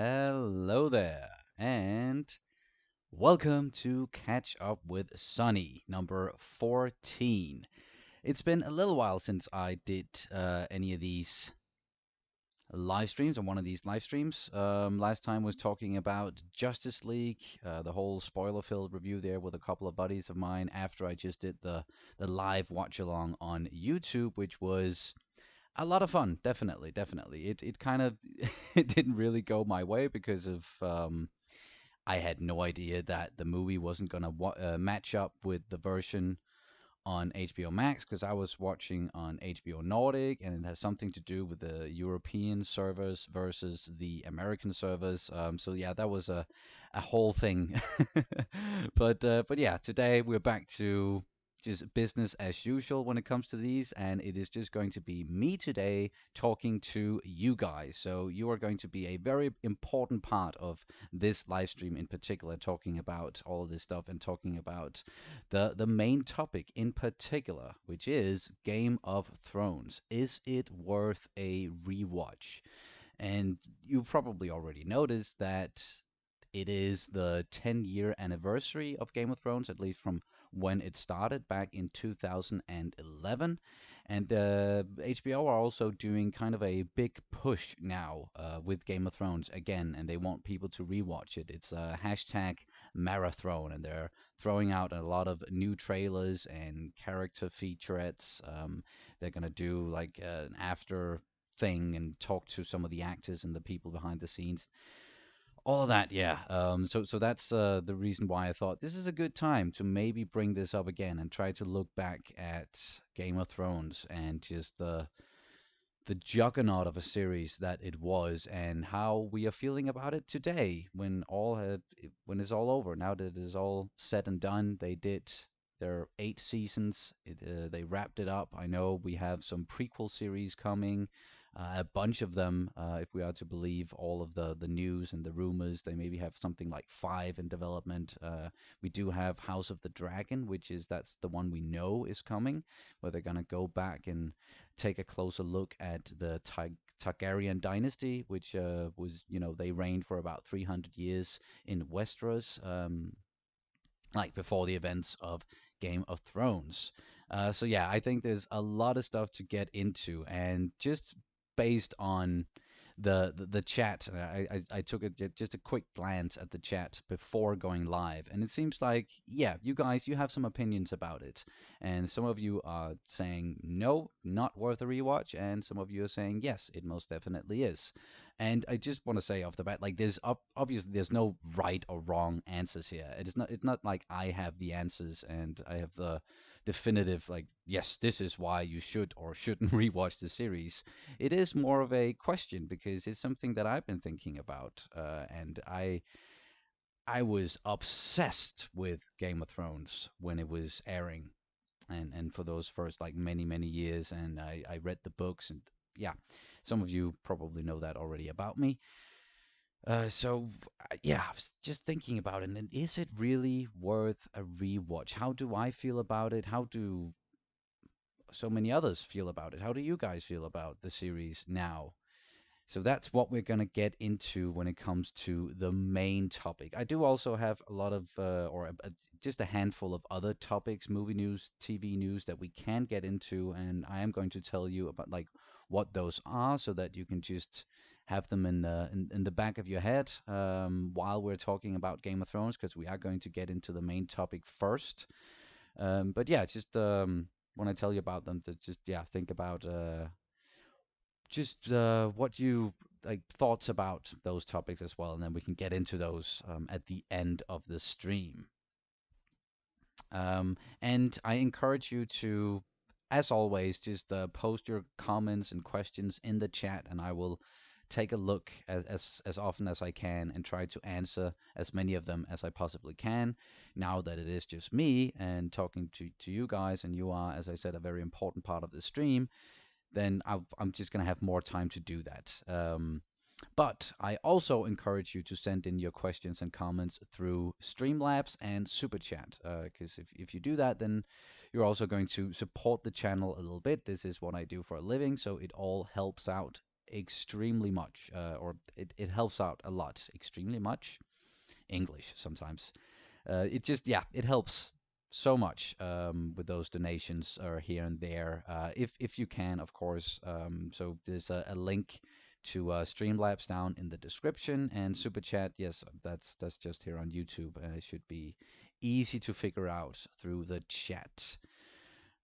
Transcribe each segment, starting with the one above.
Hello there, and welcome to Catch Up with Sonny, number 14. It's been a little while since I did any of these live streams, or one of these live streams. Last time was talking about Justice League, the whole spoiler-filled review there with a couple of buddies of mine after I just did the live watch-along on YouTube, which was a lot of fun, definitely, definitely. It kind of it didn't really go my way because of I had no idea that the movie wasn't gonna match up with the version on HBO Max because I was watching on HBO Nordic, and it has something to do with the European servers versus the American servers. So yeah, that was a whole thing. But yeah, today we're back to just business as usual when it comes to these, and it is just going to be me today talking to you guys. So you are going to be a very important part of this live stream in particular, talking about all of this stuff and talking about the main topic in particular, which is Game of Thrones. Is it worth a rewatch? And you probably already noticed that it is the 10-year anniversary of Game of Thrones, at least from when it started back in 2011. And HBO are also doing kind of a big push now with Game of Thrones again, and they want people to rewatch it. It's a hashtag marathon, and they're throwing out a lot of new trailers and character featurettes. They're gonna do like an after thing and talk to some of the actors and the people behind the scenes, all of that, yeah. So that's the reason why I thought this is a good time to maybe bring this up again and try to look back at Game of Thrones and just the juggernaut of a series that it was, and how we are feeling about it today when it's all over. Now that it is all said and done, they did their 8 seasons. They wrapped it up. I know we have some prequel series coming, a bunch of them, if we are to believe all of the news and the rumors. They maybe have something like five in development. We do have House of the Dragon, that's the one we know is coming, where they're gonna go back and take a closer look at the Targaryen dynasty, which was, they reigned for about 300 years in Westeros, like before the events of Game of Thrones. So yeah, I think there's a lot of stuff to get into, and just based on the chat, I took just a quick glance at the chat before going live, and it seems like, yeah, you guys, you have some opinions about it, and some of you are saying no, not worth a rewatch, and some of you are saying yes, it most definitely is. And I just want to say off the bat, like, obviously there's no right or wrong answers here. It's not like I have the answers and I have the definitive, like, yes, this is why you should or shouldn't rewatch the series. It is more of a question because it's something that I've been thinking about, and I was obsessed with Game of Thrones when it was airing, and for those first like many years, and I read the books, and yeah, some of you probably know that already about me. Yeah, I was just thinking about it, and is it really worth a rewatch? How do I feel about it? How do so many others feel about it? How do you guys feel about the series now? So that's what we're going to get into when it comes to the main topic. I do also have a lot of, just a handful of other topics, movie news, TV news that we can get into, and I am going to tell you about like what those are, so that you can just have them in the back of your head while we're talking about Game of Thrones, because we are going to get into the main topic first. But yeah, just when I tell you about them, to just yeah think about just what you like thoughts about those topics as well, and then we can get into those at the end of the stream. And I encourage you to, as always, just post your comments and questions in the chat, and I will take a look as often as I can and try to answer as many of them as I possibly can. Now that it is just me and talking to you guys, and you are, as I said, a very important part of the stream, then I'm just going to have more time to do that. But I also encourage you to send in your questions and comments through Streamlabs and SuperChat, because if you do that, then you're also going to support the channel a little bit. This is what I do for a living, so it all helps out extremely much, or it helps out a lot. Extremely much English sometimes. It just, yeah, it helps so much with those donations here and there. If you can, of course. So there's a link to Streamlabs down in the description, and Super Chat. Yes, that's just here on YouTube, and it should be easy to figure out through the chat.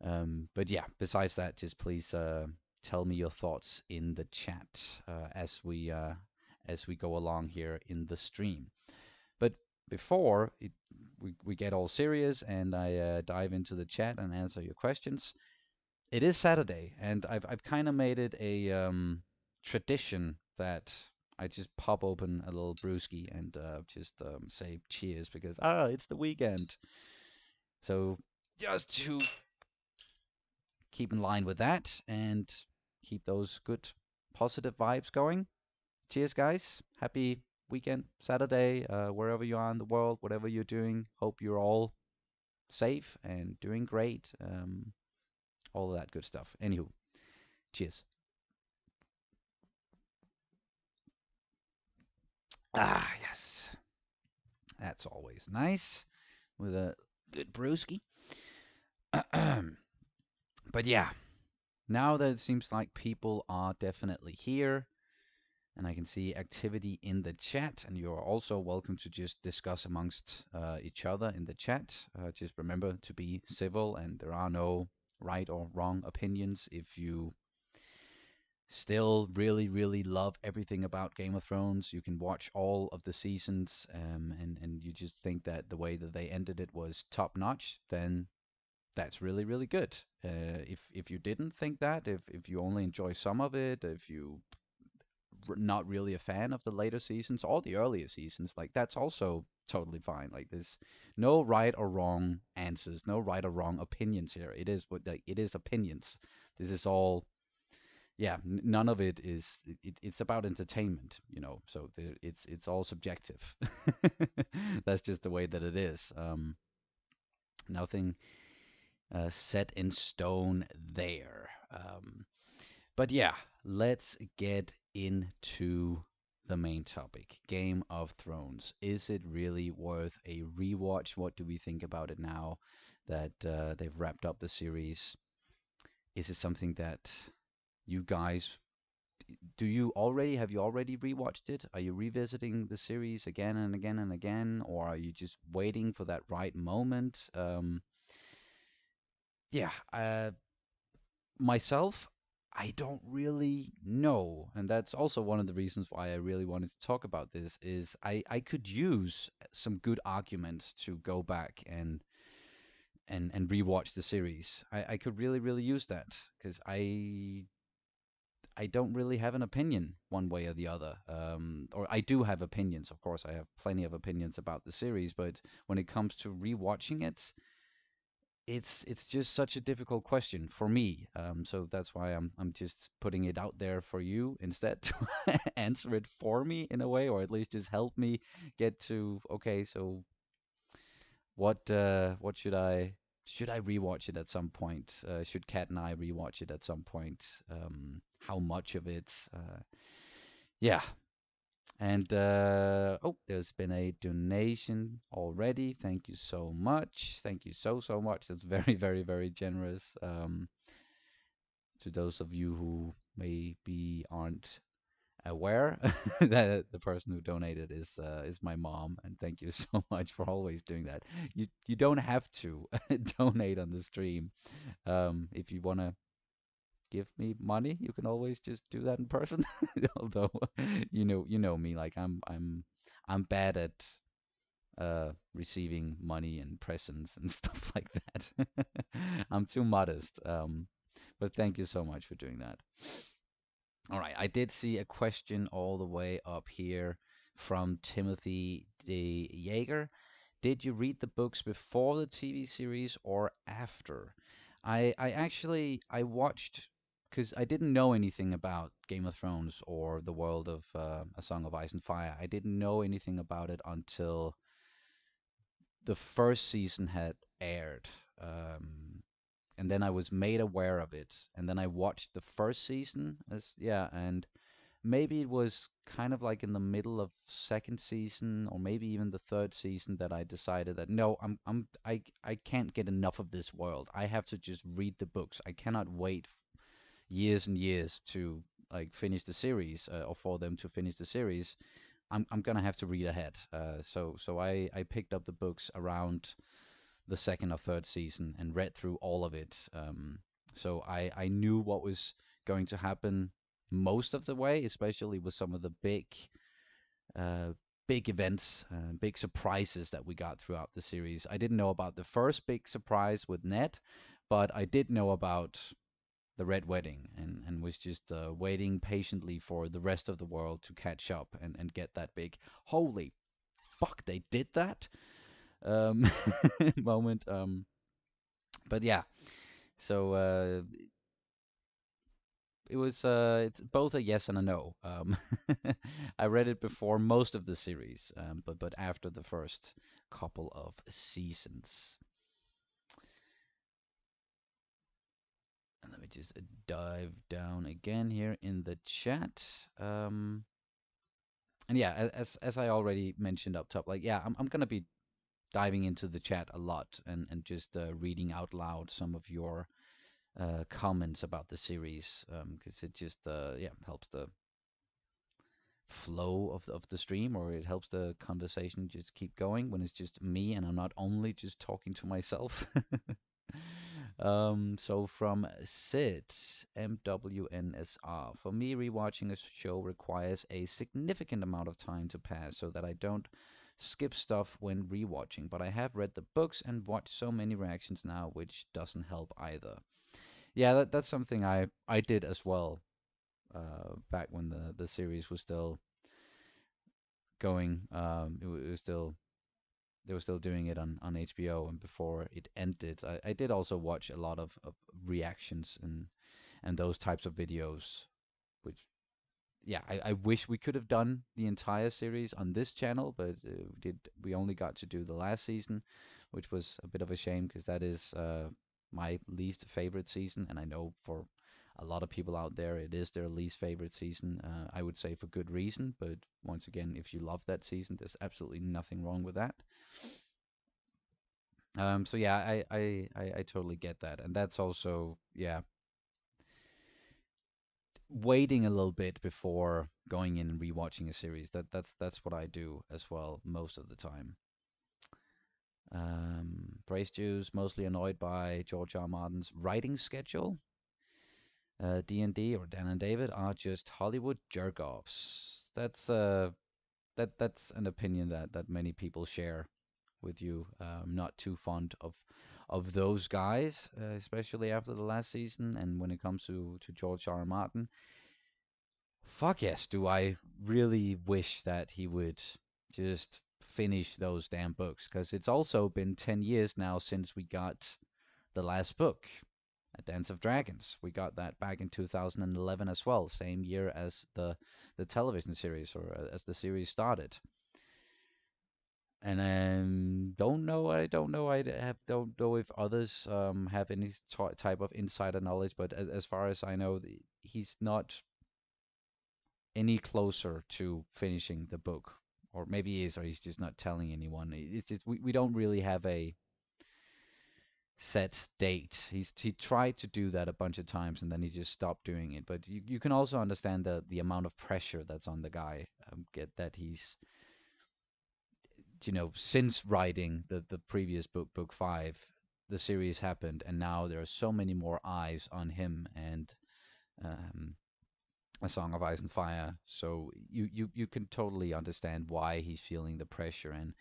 But yeah, besides that, just please tell me your thoughts in the chat as we go along here in the stream. But before we get all serious and I dive into the chat and answer your questions, it is Saturday, and I've kind of made it a tradition that I just pop open a little brewski and just say cheers because it's the weekend. So just to keep in line with that and keep those good positive vibes going. Cheers, guys. Happy weekend, Saturday, wherever you are in the world, whatever you're doing. Hope you're all safe and doing great. All of that good stuff. Anywho, cheers. Yes. That's always nice with a good brewski. But yeah, now that it seems like people are definitely here, and I can see activity in the chat, and you are also welcome to just discuss amongst each other in the chat. Just remember to be civil, and there are no right or wrong opinions. If you still really, really love everything about Game of Thrones, you can watch all of the seasons, and you just think that the way that they ended it was top notch, then that's really, really good. If you didn't think that, if you only enjoy some of it, if you not really a fan of the later seasons or the earlier seasons, like that's also totally fine. Like there's no right or wrong answers, no right or wrong opinions here. It is what like, it is opinions. This is all, yeah. None of it is. It's about entertainment, you know. So it's all subjective. That's just the way that it is. Nothing set in stone there. But yeah, let's get into the main topic, Game of Thrones. Is it really worth a rewatch? What do we think about it now that they've wrapped up the series? Is it something that you guys do you already have you already rewatched it? Are you revisiting the series again and again and again, or are you just waiting for that right moment? Yeah, myself, I don't really know, and that's also one of the reasons why I really wanted to talk about this. Is I could use some good arguments to go back and rewatch the series. I could really really use that because I don't really have an opinion one way or the other. Or I do have opinions, of course. I have plenty of opinions about the series, but when it comes to rewatching it, it's just such a difficult question for me. So that's why I'm just putting it out there for you instead to answer it for me in a way, or at least just help me get to okay. So what should I rewatch it at some point? Should Kat and I rewatch it at some point? How much of it? Yeah, and oh, there's been a donation already. Thank you so much. Thank you so much. That's very, very, very generous. To those of you who maybe aren't aware, that the person who donated is my mom, and thank you so much for always doing that. You don't have to donate on the stream. If you wanna give me money, you can always just do that in person. Although you know me, like I'm bad at receiving money and presents and stuff like that. I'm too modest. But thank you so much for doing that. All right, I did see a question all the way up here from Timothy de Jaeger. Did you read the books before the TV series or after? I actually I watched because I didn't know anything about Game of Thrones or the world of A Song of Ice and Fire. I didn't know anything about it until the first season had aired. And then I was made aware of it, and then I watched the first season as yeah, and maybe it was kind of like in the middle of second season or maybe even the third season that I decided that no, I can't get enough of this world. I have to just read the books. I cannot wait years and years to like finish the series or for them to finish the series. I'm gonna have to read ahead. So I picked up the books around the second or third season and read through all of it. So I knew what was going to happen most of the way, especially with some of the uh, big events, big surprises that we got throughout the series. I didn't know about the first big surprise with Ned, but I did know about the Red Wedding and was just waiting patiently for the rest of the world to catch up and get that big holy fuck they did that um, moment. But yeah, so it's both a yes and a no. I read it before most of the series, but after the first couple of seasons. And let me just dive down again here in the chat. Um, and yeah, as I already mentioned up top, like yeah, I'm gonna be diving into the chat a lot and just reading out loud some of your comments about the series because it just yeah helps the flow of the stream, or it helps the conversation just keep going when it's just me and I'm not only just talking to myself. So from Sid, MWNSR. For me, rewatching a show requires a significant amount of time to pass so that I don't skip stuff when rewatching. But I have read the books and watched so many reactions now, which doesn't help either. Yeah, that's something I did as well. Back when the series was still going, it was still they were still doing it on HBO, and before it ended, I did also watch a lot of reactions and those types of videos, which yeah, I wish we could have done the entire series on this channel, but we only got to do the last season, which was a bit of a shame because that is my least favorite season, and I know for a lot of people out there it is their least favorite season. I would say for good reason, but once again, if you love that season, there's absolutely nothing wrong with that. So yeah, I totally get that, and that's also yeah, waiting a little bit before going in and rewatching a series. That's what I do as well most of the time. Praise Jews mostly annoyed by George R. R. Martin's writing schedule. D&D or Dan and David are just Hollywood jerk-offs. That's an opinion that many people share with you. Not too fond of those guys, especially after the last season. And when it comes to George R. R. Martin, fuck yes, do I really wish that he would just finish those damn books, because it's also been 10 years now since we got the last book, A Dance of Dragons. We got that back in 2011 as well, same year as the television series, or as the series started. And I don't know, don't know if others have any type of insider knowledge, but as far as I know, he's not any closer to finishing the book, or maybe he is, or he's just not telling anyone. It's just we don't really have a set date. He tried to do that a bunch of times and then he just stopped doing it. But you can also understand the amount of pressure that's on the guy. Get that he's since writing the previous book, book five, the series happened, and now there are so many more eyes on him and um, A Song of Ice and Fire. So you can totally understand why he's feeling the pressure and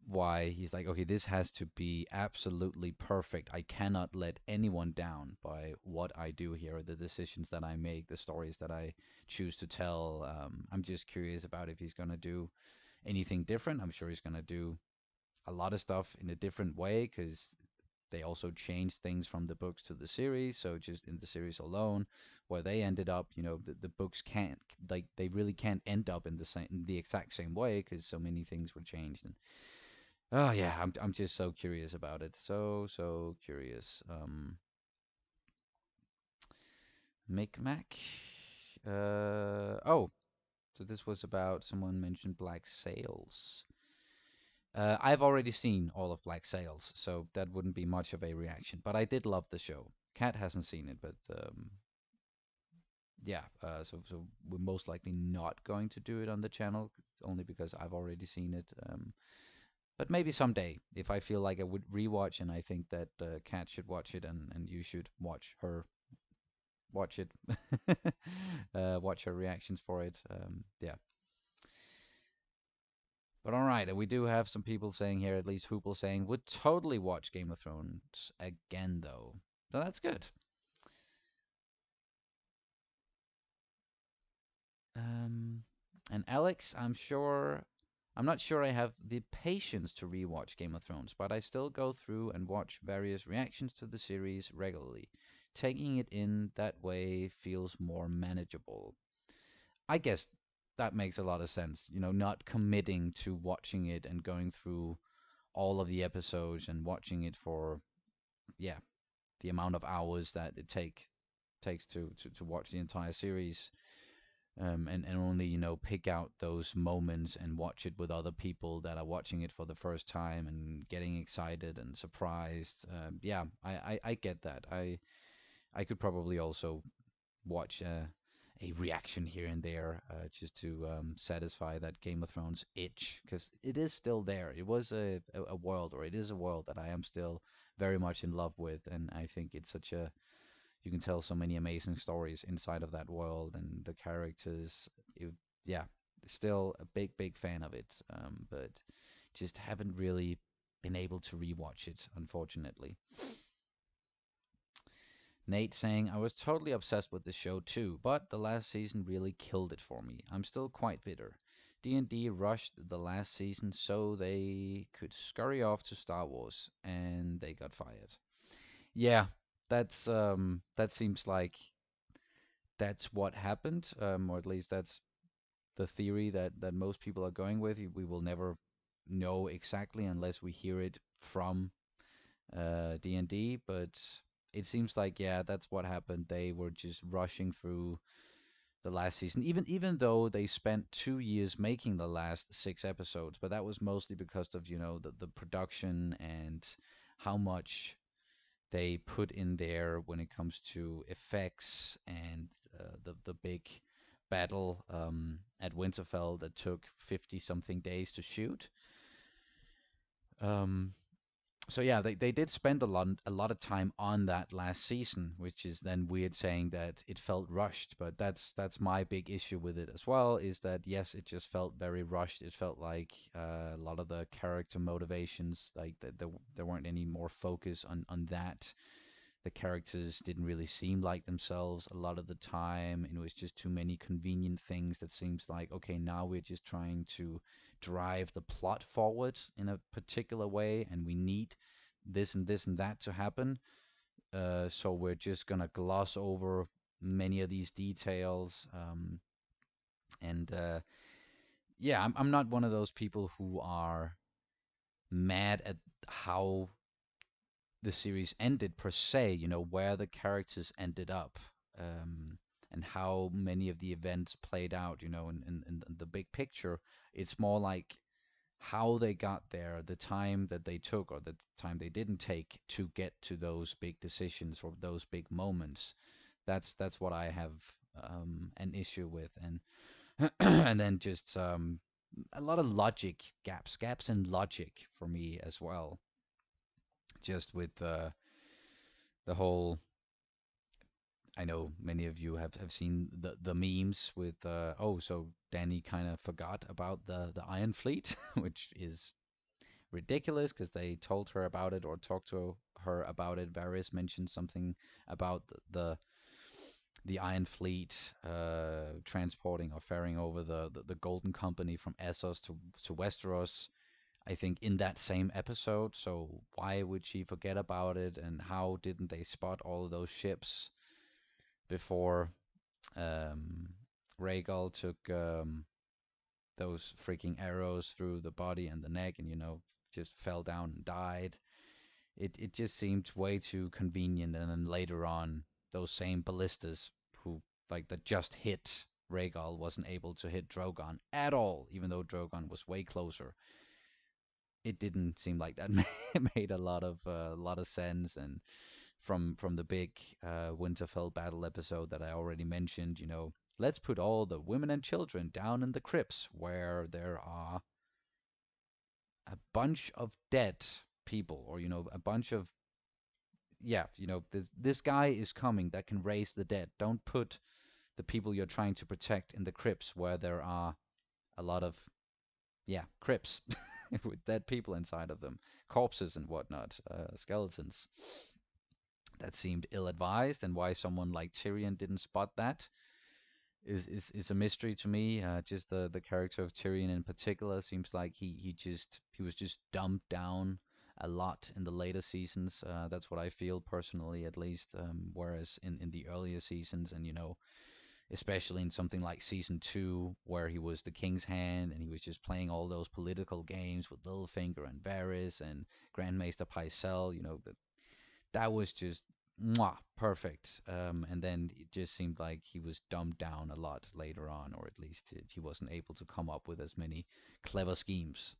why he's like, okay, this has to be absolutely perfect. I cannot let anyone down by what I do here, the decisions that I make, the stories that I choose to tell. I'm just curious about if he's gonna do anything different. I'm sure he's gonna do a lot of stuff in a different way because they also changed things from the books to the series. So just in the series alone, where they ended up, the books can't like they really can't end up in the exact same way because so many things were changed. And oh yeah, I'm just so curious about it. So curious. Micmac. Oh, so this was about someone mentioned Black Sails. I've already seen all of Black Sails, so that wouldn't be much of a reaction. But I did love the show. Kat hasn't seen it, but yeah. So we're most likely not going to do it on the channel, only because I've already seen it. But maybe someday, if I feel like I would rewatch, and I think that Kat should watch it, and you should watch it, watch her reactions for it. Yeah. But all right, we do have some people saying here, at least Hoople saying, would totally watch Game of Thrones again, though. So that's good. Um, and Alex, I'm not sure I have the patience to rewatch Game of Thrones, but I still go through and watch various reactions to the series regularly. Taking it in that way feels more manageable. I guess that makes a lot of sense. Not committing to watching it and going through all of the episodes and watching it for, yeah, the amount of hours that it takes to watch the entire series, and only pick out those moments and watch it with other people that are watching it for the first time and getting excited and surprised. Yeah, I get that. I could probably also watch a reaction here and there, just to satisfy that Game of Thrones itch, because it is still there. It was a world, or it is a world that I am still very much in love with, and I think it's such a you can tell so many amazing stories inside of that world and the characters. It, yeah, still a big fan of it, but just haven't really been able to rewatch it, unfortunately. Nate saying, I was totally obsessed with the show too, but the last season really killed it for me. I'm still quite bitter. D&D rushed the last season so they could scurry off to Star Wars, and they got fired. Yeah, that seems like that's what happened, or at least that's the theory that most people are going with. We will never know exactly unless we hear it from D&D, but it seems like, yeah, that's what happened. They were just rushing through the last season, even though they spent 2 years making the last 6 episodes, but that was mostly because of the production and how much they put in there when it comes to effects and the big battle at Winterfell that took 50 something days to shoot. Um, so yeah, they did spend a lot of time on that last season, which is then weird saying that it felt rushed, but that's my big issue with it as well, is that yes, it just felt very rushed. It felt like a lot of the character motivations, like there weren't any more focus on that. The characters didn't really seem like themselves a lot of the time, and it was just too many convenient things that seems like, okay, now we're just trying to drive the plot forward in a particular way, and we need this and this and that to happen. So we're just gonna gloss over many of these details. And yeah, I'm not one of those people who are mad at how the series ended per se, where the characters ended up, and how many of the events played out, in the big picture. It's more like how they got there, the time that they took or the time they didn't take to get to those big decisions or those big moments. That's what I have an issue with, and and then just a lot of logic gaps in logic for me as well, just with the whole. I know many of you have seen the memes with so Danny kind of forgot about the Iron Fleet, which is ridiculous because they told her about it or talked to her about it. Varys mentioned something about the Iron Fleet transporting or ferrying over the Golden Company from Essos to Westeros, I think, in that same episode. So why would she forget about it? And how didn't they spot all of those ships before um, Rhaegal took those freaking arrows through the body and the neck, and just fell down and died? It just seemed way too convenient. And then later on, those same ballistas who like that just hit Rhaegal wasn't able to hit Drogon at all, even though Drogon was way closer. It didn't seem like that made a lot of sense. And from the big Winterfell battle episode that I already mentioned, let's put all the women and children down in the crypts where there are a bunch of dead people, or a bunch of yeah, this guy is coming that can raise the dead. Don't put the people you're trying to protect in the crypts where there are a lot of crypts with dead people inside of them, corpses and whatnot, skeletons. That seemed ill-advised, and why someone like Tyrion didn't spot that is a mystery to me. Just the character of Tyrion in particular seems like he was just dumbed down a lot in the later seasons. That's what I feel personally, at least. Whereas in the earlier seasons, and especially in something like season two, where he was the King's Hand and he was just playing all those political games with Littlefinger and Varys and Grandmaster Pycelle, that was just mwah, perfect. And then it just seemed like he was dumbed down a lot later on, or at least he wasn't able to come up with as many clever schemes.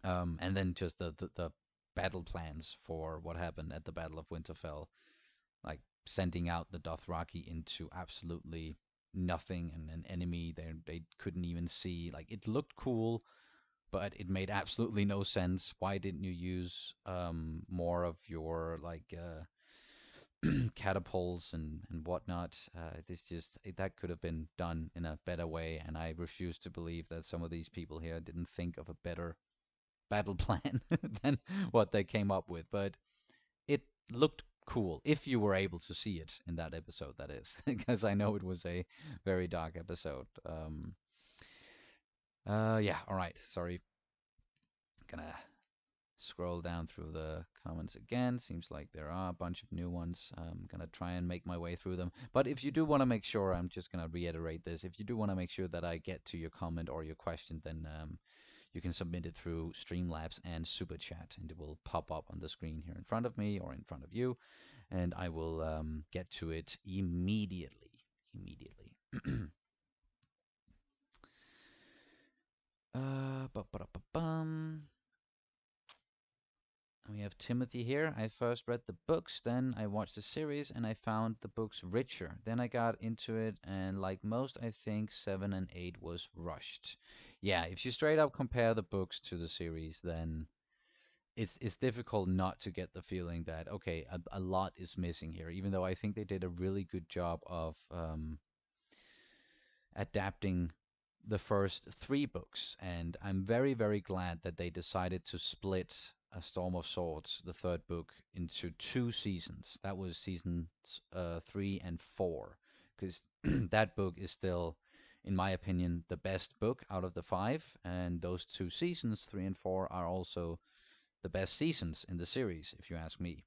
And then just the battle plans for what happened at the Battle of Winterfell, like sending out the Dothraki into absolutely nothing and an enemy they couldn't even see. Like it looked cool, but it made absolutely no sense. Why didn't you use more of your like catapults and whatnot? This just that could have been done in a better way, and I refuse to believe that some of these people here didn't think of a better battle plan than what they came up with. But it looked cool if you were able to see it in that episode, that is, because I know it was a very dark episode. Yeah, all right. Sorry, gonna scroll down through the comments again. Seems like there are a bunch of new ones. I'm gonna try and make my way through them. But if you do want to make sure, I'm just gonna reiterate this. If you do want to make sure that I get to your comment or your question, then you can submit it through Streamlabs and SuperChat, and it will pop up on the screen here in front of me or in front of you, and I will get to it immediately. Immediately. Ba-ba-da-ba-bum. We have Timothy here. I first read the books, then I watched the series, and I found the books richer. Then I got into it, and like most, I think 7 and 8 was rushed. Yeah, if you straight up compare the books to the series, then it's difficult not to get the feeling that okay, a lot is missing here. Even though I think they did a really good job of adapting the first three books, and I'm very, very glad that they decided to split A Storm of Swords, the third book, into two seasons. That was seasons 3 and 4, because that book is still, in my opinion, the best book out of the five, and those two seasons, 3 and 4, are also the best seasons in the series, if you ask me.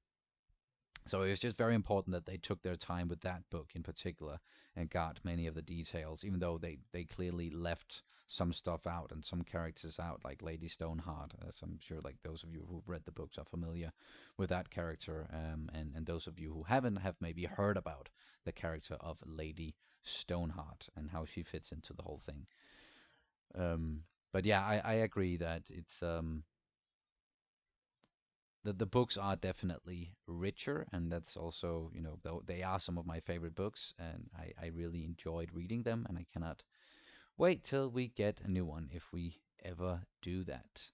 So it was just very important that they took their time with that book in particular and got many of the details, even though they clearly left some stuff out and some characters out, like Lady Stoneheart, as I'm sure like those of you who've read the books are familiar with that character, and those of you who haven't have maybe heard about the character of Lady Stoneheart and how she fits into the whole thing. But yeah, I agree that it's the books are definitely richer, and that's also, though they are some of my favorite books, and I really enjoyed reading them, and I cannot wait till we get a new one if we ever do that.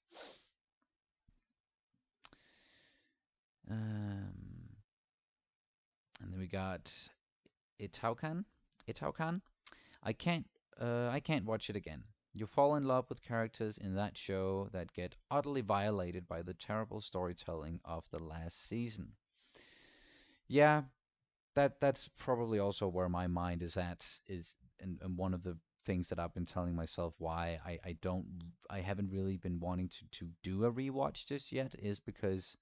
Um, and then we got Itaukan. Itaukan. I can't I can't watch it again. You fall in love with characters in that show that get utterly violated by the terrible storytelling of the last season. Yeah, that's probably also where my mind is at, is and one of the things that I've been telling myself why I haven't really been wanting to do a rewatch just yet, is because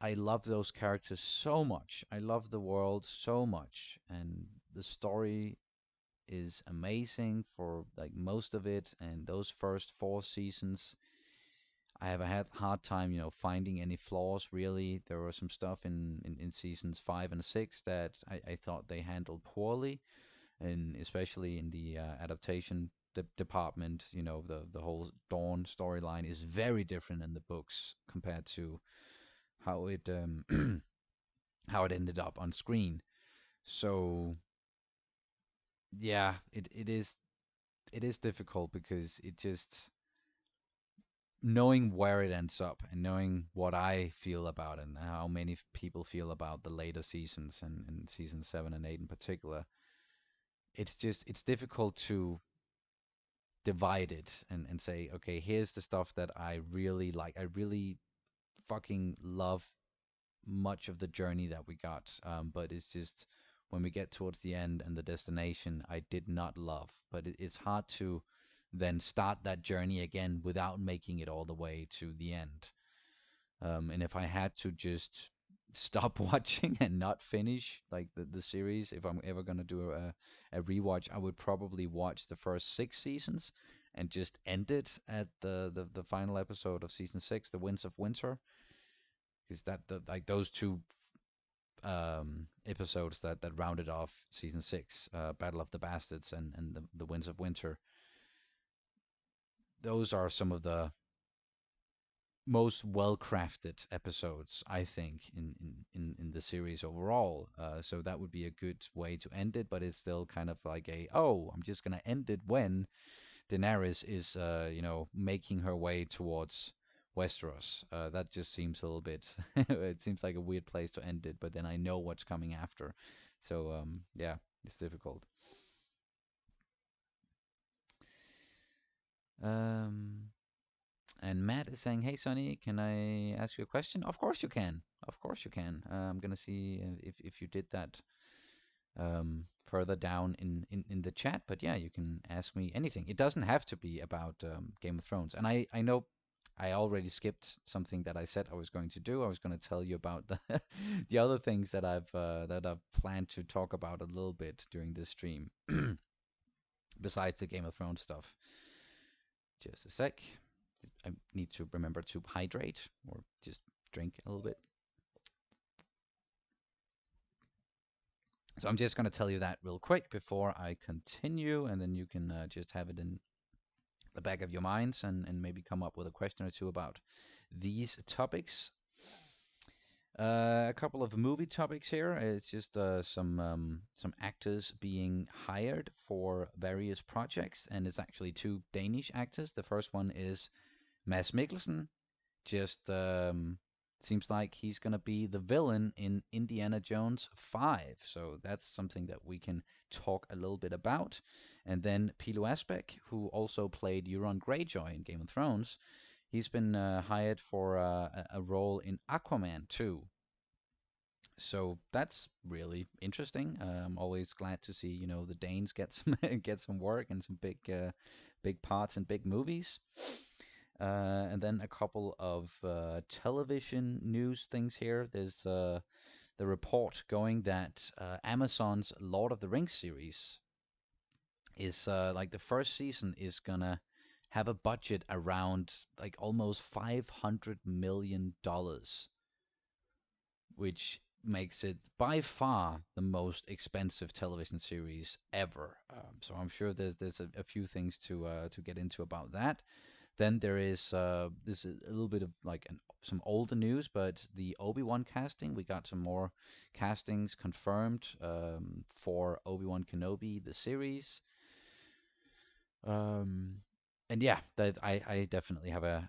I love those characters so much. I love the world so much, and the story is amazing for like most of it, and those first 4 seasons I have had hard time, finding any flaws really. There were some stuff in seasons 5 and 6 that I thought they handled poorly, and especially in the adaptation department. The whole Dawn storyline is very different in the books compared to how it how it ended up on screen. So yeah, it is difficult because it just knowing where it ends up and knowing what I feel about it and how many people feel about the later seasons and season 7 and 8 in particular, it's difficult to divide it and say, okay, here's the stuff that I really like. I really fucking love much of the journey that we got. But it's just when we get towards the end and the destination, I did not love. But it's hard to then start that journey again without making it all the way to the end. And if I had to just stop watching and not finish like the series, if I'm ever gonna do a rewatch, I would probably watch the first 6 seasons and just end it at the final episode of season 6, The Winds of Winter, because like those two episodes that rounded off season 6, Battle of the Bastards and the Winds of Winter, those are some of the most well-crafted episodes, I think, in the series overall. So that would be a good way to end it, but it's still kind of like I'm just gonna end it when Daenerys is, making her way towards Westeros. That just seems a little bit, it seems like a weird place to end it, but then I know what's coming after. So, yeah, it's difficult. Um, And Matt is saying, "Hey Sonny, can I ask you a question?" Of course you can. Of course you can. I'm gonna see if you did that further down in the chat. But yeah, you can ask me anything. It doesn't have to be about Game of Thrones. And I know I already skipped something that I said I was going to do. I was going to tell you about the the other things that I've planned to talk about a little bit during this stream, besides the Game of Thrones stuff. Just a sec. I need to remember to hydrate or just drink a little bit. So I'm just going to tell you that real quick before I continue, and then you can just have it in the back of your minds and maybe come up with a question or two about these topics. A couple of movie topics here. It's just some actors being hired for various projects, and it's actually two Danish actors. The first one is Mads Mikkelsen, just seems like he's gonna be the villain in Indiana Jones 5. So that's something that we can talk a little bit about. And then Pilo Asbæk, who also played Euron Greyjoy in Game of Thrones, he's been hired for a role in Aquaman 2. So that's really interesting. I'm always glad to see, the Danes get some get some work and some big parts in big movies. And then a couple of television news things here. There's the report going that Amazon's Lord of the Rings series is like the first season is gonna have a budget around like almost $500 million, which makes it by far the most expensive television series ever. So I'm sure there's a few things to get into about that. Then there is this is a little bit of like some older news, but the Obi-Wan casting, we got some more castings confirmed for Obi-Wan Kenobi, the series. Um, and yeah, I definitely have a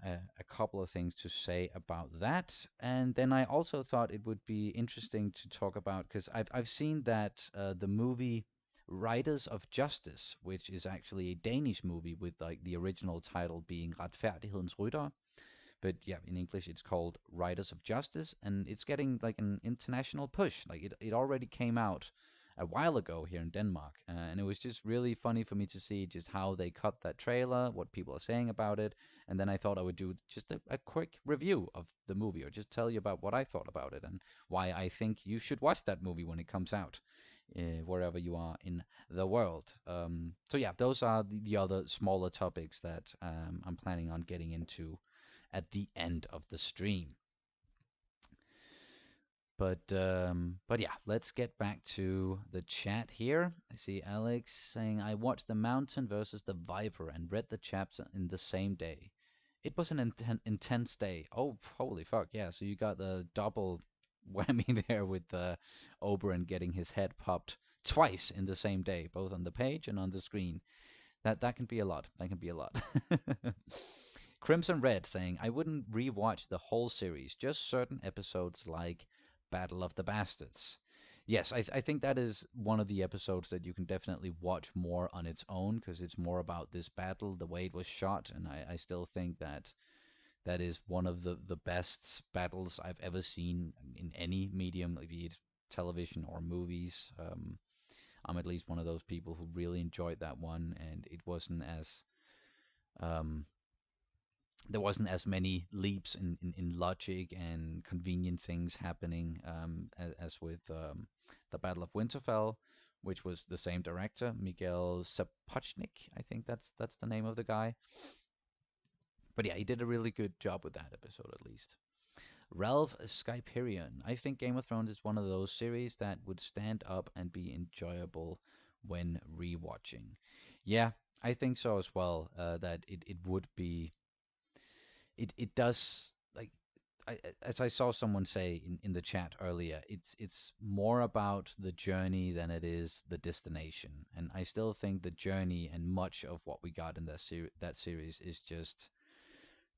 couple of things to say about that. And then I also thought it would be interesting to talk about because I've seen that the movie Riders of Justice, which is actually a Danish movie with like the original title being Retfærdighedens Rytter, but yeah, in English it's called Riders of Justice, and it's getting like an international push. Like it already came out a while ago here in Denmark, and it was just really funny for me to see just how they cut that trailer, what people are saying about it, and then I thought I would do just a quick review of the movie, or just tell you about what I thought about it and why I think you should watch that movie when it comes out. Wherever you are in the world. So yeah, those are the other smaller topics that I'm planning on getting into at the end of the stream. But yeah, let's get back to the chat here. I see Alex saying, I watched The Mountain versus the Viper and read the chapter in the same day. It was an intense day. Oh, holy fuck, yeah. So you got the double whammy there with Oberyn getting his head popped twice in the same day, both on the page and on the screen. That can be a lot. That can be a lot. Crimson Red saying, I wouldn't rewatch the whole series, just certain episodes like Battle of the Bastards. Yes, I think that is one of the episodes that you can definitely watch more on its own because it's more about this battle, the way it was shot, and I still think that that is one of the best battles I've ever seen in any medium, like be it television or movies. I'm at least one of those people who really enjoyed that one, and it wasn't as um, there wasn't as many leaps in logic and convenient things happening as with the Battle of Winterfell, which was the same director, Miguel Sapochnik. I think that's the name of the guy. But yeah, he did a really good job with that episode at least. Ralph Skyperion. I think Game of Thrones is one of those series that would stand up and be enjoyable when rewatching. Yeah, I think so as well. That it would be it does like as I saw someone say in the chat earlier, it's more about the journey than it is the destination. And I still think the journey and much of what we got in that series is just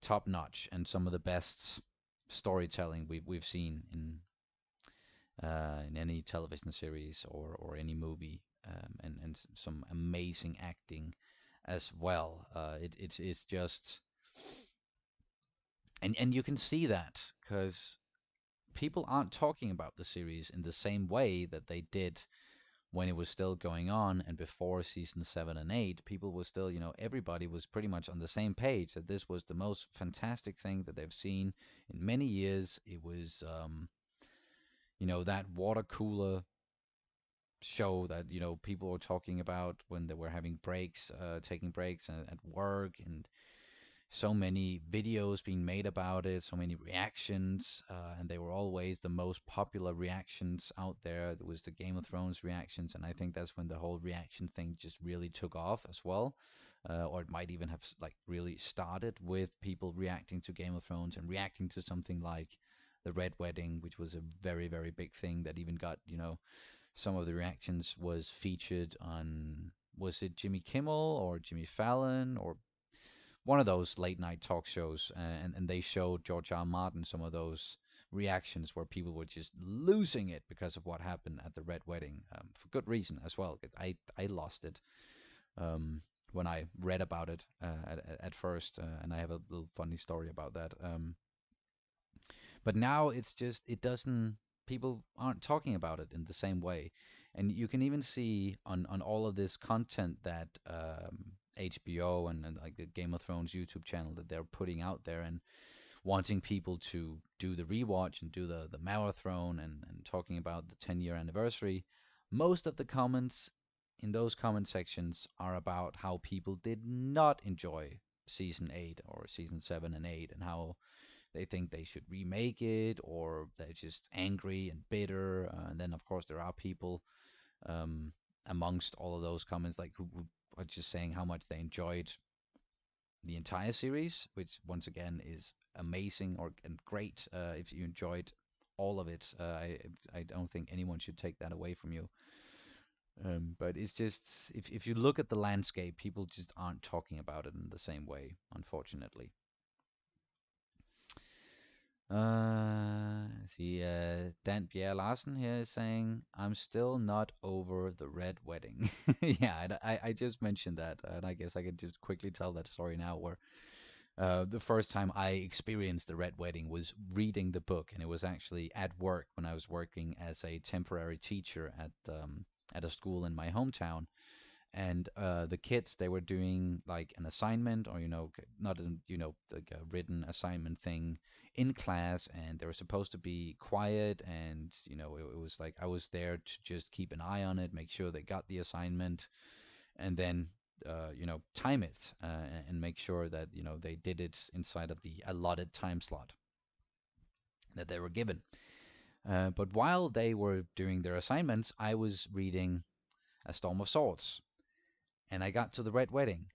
top notch and some of the best storytelling we've seen in any television series or any movie, and some amazing acting as well. It's just and you can see that because people aren't talking about the series in the same way that they did when it was still going on and before season 7 and 8. People were still, everybody was pretty much on the same page that this was the most fantastic thing that they've seen in many years. It was, that water cooler show that, people were talking about when they were having breaks, taking breaks at work, and so many videos being made about it, so many reactions, and they were always the most popular reactions out there. There was the Game of Thrones reactions, and I think that's when the whole reaction thing just really took off as well. Or it might even have like really started with people reacting to Game of Thrones and reacting to something like the Red Wedding, which was a very, very big thing that even got, some of the reactions was featured on, was it Jimmy Kimmel or Jimmy Fallon or one of those late night talk shows, and they showed George R. R. Martin some of those reactions where people were just losing it because of what happened at the Red Wedding, for good reason as well. I lost it when I read about it at first, and I have a little funny story about that. But now it's just it doesn't people aren't talking about it in the same way. And you can even see on all of this content that HBO and like the Game of Thrones YouTube channel that they're putting out there and wanting people to do the rewatch and do the marathon and talking about the 10-year anniversary. Most of the comments in those comment sections are about how people did not enjoy season 8 or season 7 and 8 and how they think they should remake it, or they're just angry and bitter. And then, of course, there are people um, amongst all of those comments like who are just saying how much they enjoyed the entire series, which once again is amazing or and great if you enjoyed all of it. I don't think anyone should take that away from you. But it's just if you look at the landscape, people just aren't talking about it in the same way, unfortunately. See, Dan Pierre Larsen here is saying, I'm still not over the Red Wedding. Yeah, and I just mentioned that, and I guess I could just quickly tell that story now where the first time I experienced the Red Wedding was reading the book, and it was actually at work when I was working as a temporary teacher at a school in my hometown, and the kids they were doing like an assignment or not like a written assignment thing in class, and they were supposed to be quiet, and it was like I was there to just keep an eye on it, make sure they got the assignment, and then time it and make sure that they did it inside of the allotted time slot that they were given. But while they were doing their assignments, I was reading A Storm of Swords, and I got to the Red Wedding,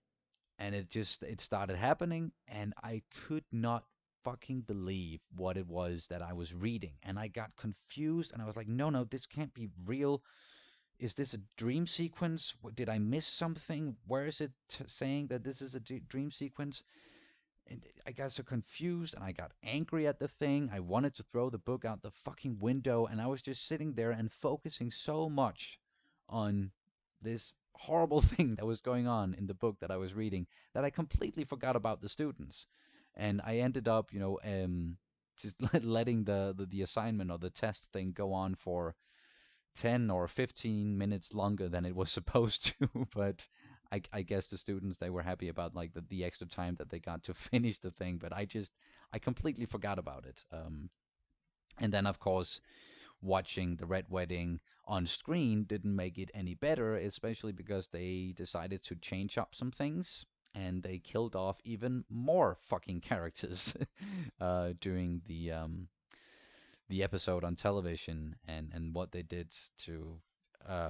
and it started happening, and I could not fucking believe what it was that I was reading, and I got confused, and I was like, no, no, this can't be real. Is this a dream sequence? Did I miss something? Where is it saying that this is a dream sequence? And I got so confused and I got angry at the thing. I wanted to throw the book out the fucking window, and I was just sitting there and focusing so much on this horrible thing that was going on in the book that I was reading that I completely forgot about the students. And I ended up, just letting the assignment or the test thing go on for 10 or 15 minutes longer than it was supposed to. But I guess the students, they were happy about like the extra time that they got to finish the thing. But I completely forgot about it. And then of course watching the Red Wedding on screen didn't make it any better, especially because they decided to change up some things and they killed off even more fucking characters during the episode on television, and what they did to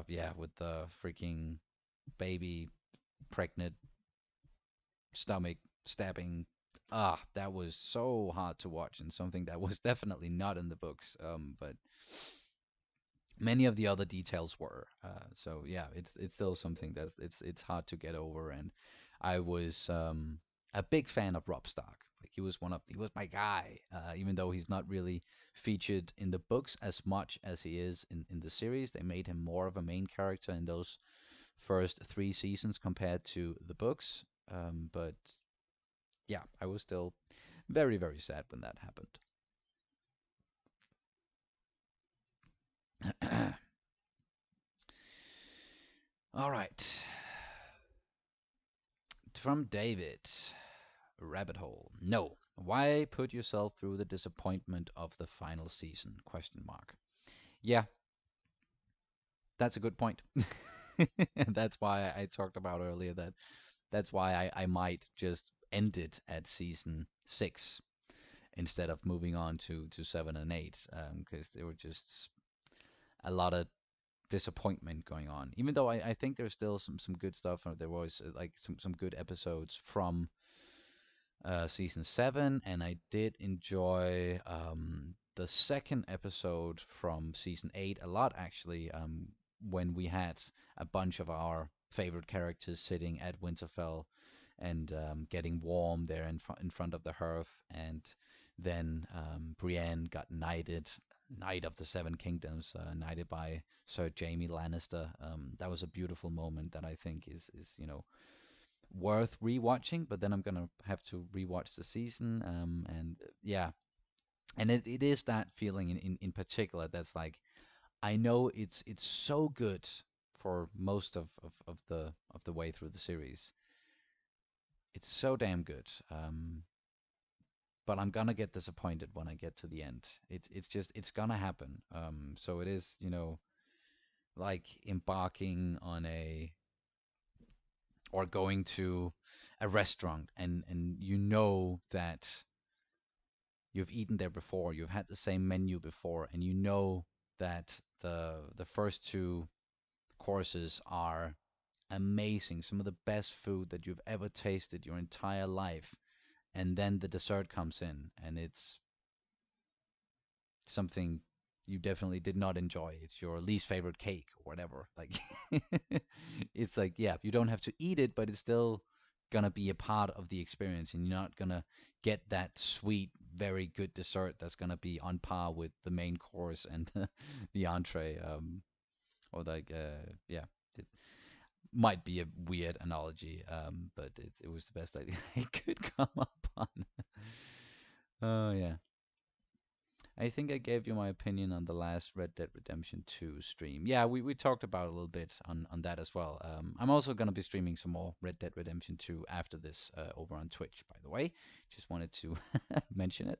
yeah, with the freaking baby pregnant stomach stabbing. That was so hard to watch and something that was definitely not in the books. But many of the other details were. So yeah, it's still something that's it's hard to get over. And I was a big fan of Rob Stark. Like he was my guy. Even though he's not really featured in the books as much as he is in the series, they made him more of a main character in those first 3 seasons compared to the books. But yeah, I was still very, very sad when that happened. All right. From David. Rabbit hole. No. Why put yourself through the disappointment of the final season? Question mark. Yeah, that's a good point. That's why I talked about earlier that that's why I might just end it at season 6 instead of moving on to 7 and 8, because there were just a lot of disappointment going on. Even though I think there's still some good stuff. There was like some good episodes from season 7, and I did enjoy the second episode from season 8 a lot, actually, when we had a bunch of our favorite characters sitting at Winterfell and getting warm there in front of the hearth, and then Brienne got knighted, Knight of the Seven Kingdoms, knighted by Sir Jaime Lannister. That was a beautiful moment that I think is worth rewatching, but then I'm gonna have to rewatch the season. And yeah, and it is that feeling in particular that's like I know it's so good for most of the way through the series. It's so damn good. But I'm gonna get disappointed when I get to the end. It's just it's gonna happen. So it is, like embarking on a or going to a restaurant, and you know that you've eaten there before, you've had the same menu before, and you know that the first two courses are amazing, some of the best food that you've ever tasted your entire life, and then the dessert comes in, and it's something you definitely did not enjoy. It's your least favorite cake or whatever. Like it's like, yeah, you don't have to eat it, but it's still gonna be a part of the experience, and you're not gonna get that sweet, very good dessert that's gonna be on par with the main course and the entree. Or like, yeah, it might be a weird analogy, but it was the best I could come up on. Oh yeah. I think I gave you my opinion on the last Red Dead Redemption 2 stream. Yeah, we talked about a little bit on that as well. I'm also going to be streaming some more Red Dead Redemption 2 after this over on Twitch, by the way. Just wanted to mention it.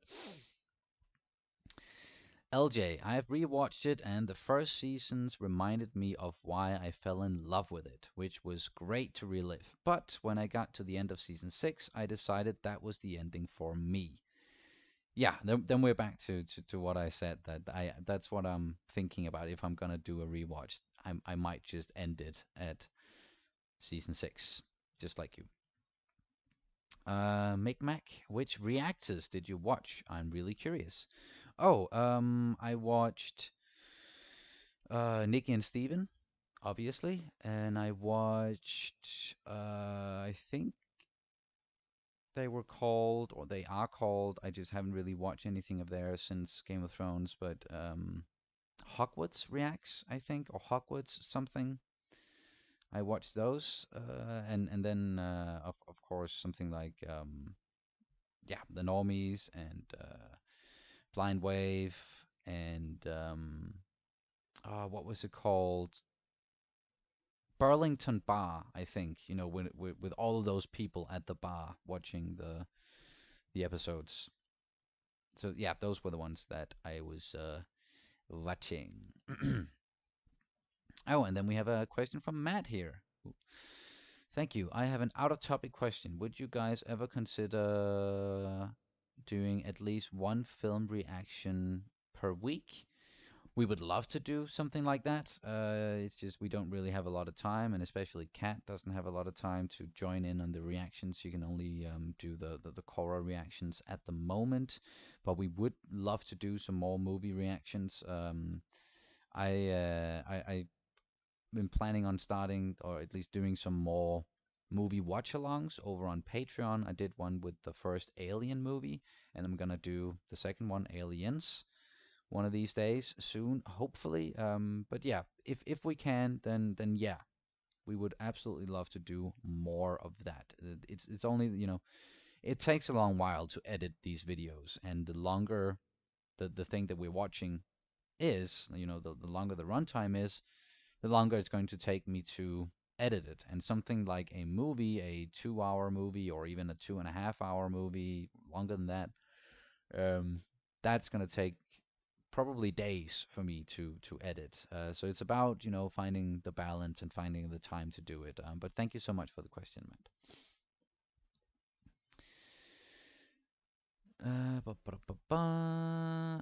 LJ, I've rewatched it, and the first seasons reminded me of why I fell in love with it, which was great to relive. But when I got to the end of season 6, I decided that was the ending for me. Yeah, then we're back to what I said, that that's what I'm thinking about if I'm gonna do a rewatch. I might just end it at season 6, just like you. Mac, which reactors did you watch? I'm really curious. Oh, I watched Nikki and Steven, obviously, and I watched I think they were called, or they are called. I just haven't really watched anything of theirs since Game of Thrones, but Hogwarts reacts, I think, or Hogwarts something. I watched those, and then of course something like yeah, the normies and Blind Wave and what was it called? Burlington Bar, I think. You know, with all of those people at the bar watching the episodes. So yeah, those were the ones that I was watching. Oh, and then we have a question from Matt here. Thank you. I have an out-of-topic question. Would you guys ever consider doing at least one film reaction per week? We would love to do something like that. It's just we don't really have a lot of time, and especially Kat doesn't have a lot of time to join in on the reactions. She can only do the Korra reactions at the moment, but we would love to do some more movie reactions. I've been planning on starting, or at least doing some more movie watch-alongs over on Patreon. I did one with the first Alien movie, and I'm gonna do the second one, Aliens, one of these days soon, hopefully. But yeah, if we can, then yeah, we would absolutely love to do more of that. It's only, it takes a long while to edit these videos, and the longer the thing that we're watching is, the longer the runtime is, the longer it's going to take me to edit it. And something like a movie, a 2 hour movie, or even a 2.5 hour movie, longer than that, um, that's going to take probably days for me to edit. So it's about finding the balance and finding the time to do it. But thank you so much for the question, Matt.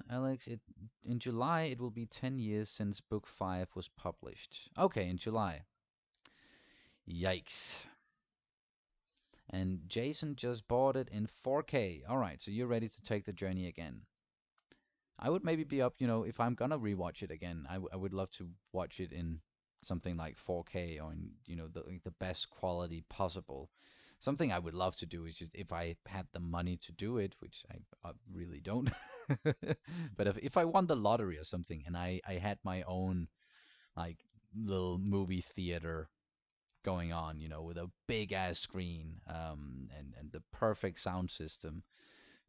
Alex, in July it will be 10 years since book 5 was published. Okay, in July. Yikes. And Jason just bought it in 4K. All right, so you're ready to take the journey again. I would maybe be up, if I'm gonna rewatch it again, I would love to watch it in something like 4K, or in, the best quality possible. Something I would love to do is just, if I had the money to do it, which I really don't. But if I won the lottery or something, and I had my own like little movie theater going on, with a big ass screen, and the perfect sound system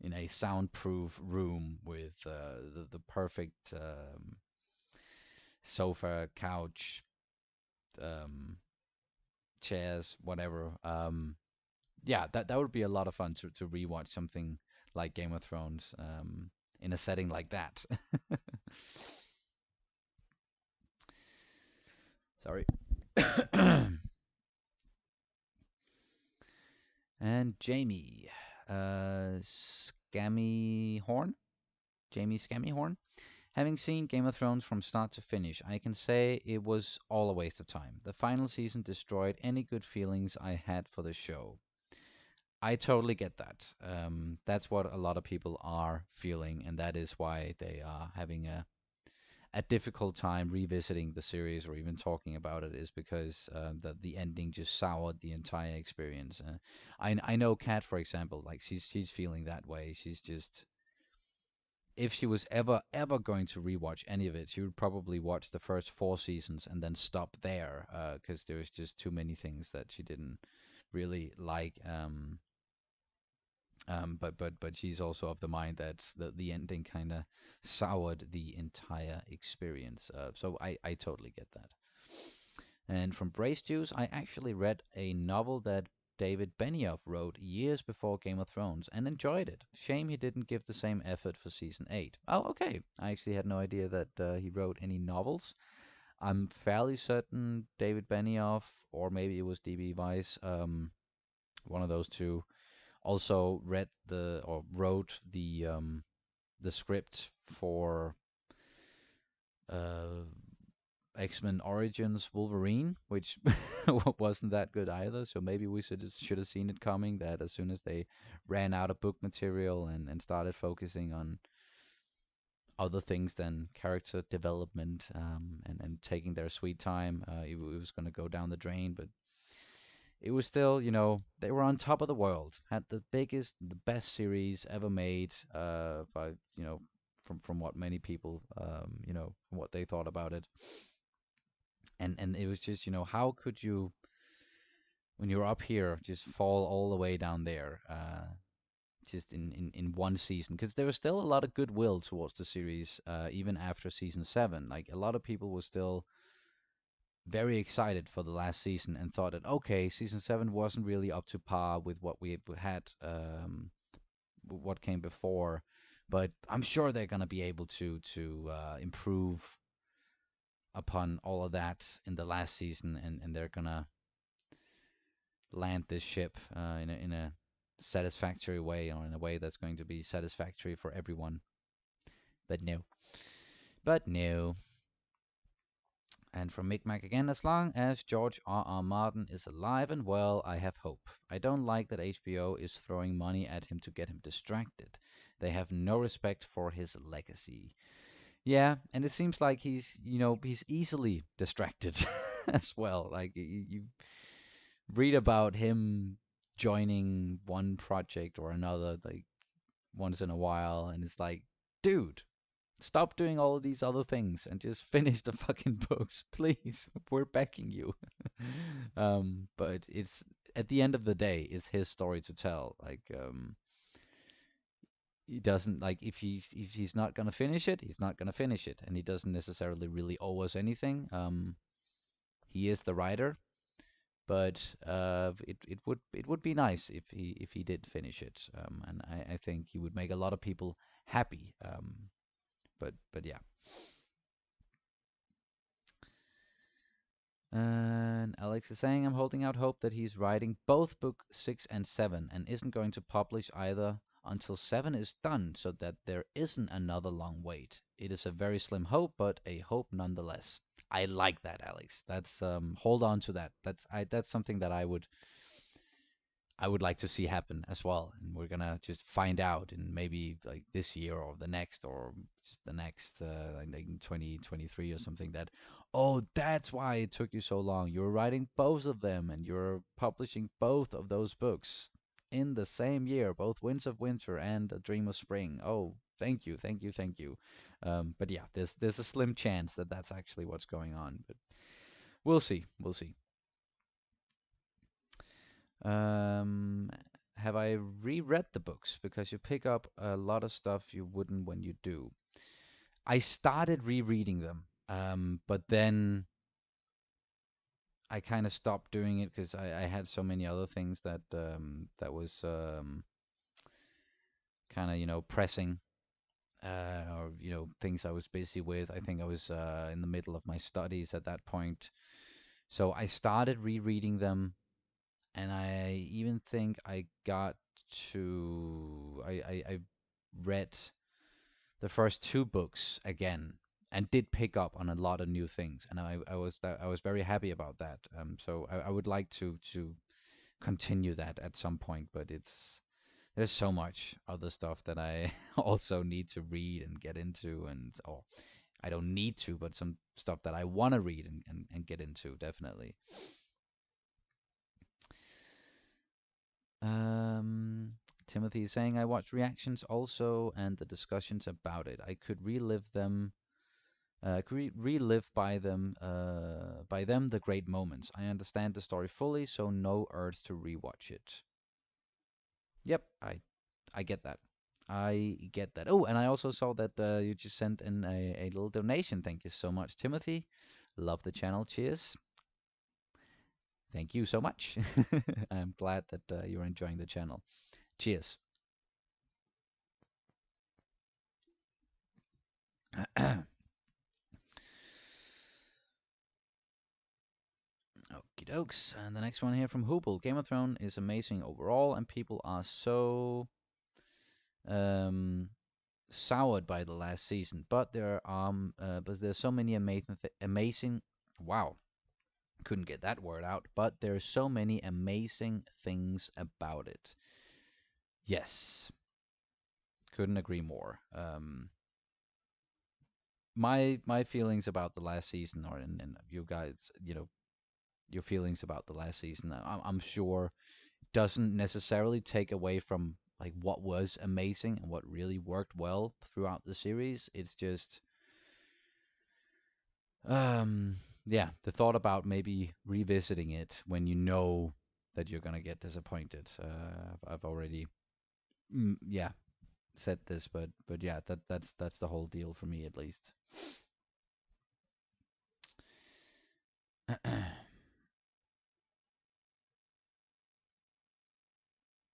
in a soundproof room with the perfect sofa, couch, um, chairs, whatever. Yeah, that would be a lot of fun to rewatch something like Game of Thrones in a setting like that. Sorry. And Jamie, Scammy Horn, Jamie Scammy Horn. Having seen Game of Thrones from start to finish, I can say it was all a waste of time. The final season destroyed any good feelings I had for the show. I totally get that. That's what a lot of people are feeling, and that is why they are having a difficult time revisiting the series or even talking about it, is because the ending just soured the entire experience. I know Kat, for example, like she's feeling that way. She's just, if she was ever going to rewatch any of it, she would probably watch the first 4 seasons and then stop there, because there's just too many things that she didn't really like. But she's also of the mind that the ending kind of soured the entire experience. So I totally get that. And from Brace Juice, I actually read a novel that David Benioff wrote years before Game of Thrones and enjoyed it. Shame he didn't give the same effort for season 8. Oh, okay. I actually had no idea that he wrote any novels. I'm fairly certain David Benioff, or maybe it was DB Weiss, one of those two, also read the or wrote the script for uh, X-Men Origins Wolverine, which wasn't that good either. So maybe we should have seen it coming. That as soon as they ran out of book material and started focusing on other things than character development and taking their sweet time, it was going to go down the drain. But it was still, they were on top of the world, had the biggest, the best series ever made, by, from what many people, from what they thought about it. And it was just, how could you, when you're up here, just fall all the way down there, just in one season? Because there was still a lot of goodwill towards the series, even after season 7. Like, a lot of people were still very excited for the last season and thought that, okay, season 7 wasn't really up to par with what we had, what came before, but I'm sure they're gonna be able to improve upon all of that in the last season, and they're gonna land this ship in a satisfactory way, or in a way that's going to be satisfactory for everyone. But no, but no. And from Micmac again, as long as George R. Martin is alive and well, I have hope. I don't like that HBO is throwing money at him to get him distracted. They have no respect for his legacy. Yeah, and it seems like he's easily distracted as well. Like you read about him joining one project or another, like once in a while, and it's like, dude, stop doing all of these other things and just finish the fucking books, please. We're backing you. But it's at the end of the day, it's his story to tell. Like, he doesn't like if he's not gonna finish it, he's not gonna finish it, and he doesn't necessarily really owe us anything. He is the writer, but it would be nice if he did finish it. And I think he would make a lot of people happy. But yeah. And Alex is saying, I'm holding out hope that he's writing both book 6 and 7 and isn't going to publish either until 7 is done so that there isn't another long wait. It is a very slim hope, but a hope nonetheless. I like that, Alex. That's hold on to that. That's something that I would like to see happen as well. And we're gonna just find out in maybe like this year or the next, or just the next, like in 2023 or something, that, oh, that's why it took you so long. You're writing both of them and you're publishing both of those books in the same year, both Winds of Winter and A Dream of Spring. Oh, thank you, thank you, thank you. But yeah, there's a slim chance that that's actually what's going on. But we'll see, we'll see. Um, have I reread the books? Because you pick up a lot of stuff you wouldn't when you do. I started rereading them, but then I kind of stopped doing it because I had so many other things that was kind of pressing, or things I was busy with. I think I was in the middle of my studies at that point, so I started rereading them, and I even think I got to I read the first two books again and did pick up on a lot of new things, and I was very happy about that. So I would like to continue that at some point, but there's so much other stuff that I also need to read and get into, and or I don't need to, but some stuff that I want to read and get into, definitely. Um, Timothy is saying, I watch reactions also and the discussions about it. I could relive them, relive by them the great moments. I understand the story fully, so no urge to rewatch it. Yep, I get that. I get that. Oh, and I also saw that you just sent in a little donation. Thank you so much, Timothy. Love the channel. Cheers. Thank you so much. I'm glad that you're enjoying the channel. Cheers. Okie dokes. And the next one here from Hoople. Game of Thrones is amazing overall, and people are so um, soured by the last season. But there's so many amazing. Wow, couldn't get that word out. But there's so many amazing things about it. Yes, couldn't agree more. My feelings about the last season, and you guys, your feelings about the last season, I'm sure doesn't necessarily take away from like what was amazing and what really worked well throughout the series. It's just, um, yeah, the thought about maybe revisiting it when you know that you're gonna get disappointed. I've already, yeah, said this, but yeah, that's the whole deal for me at least.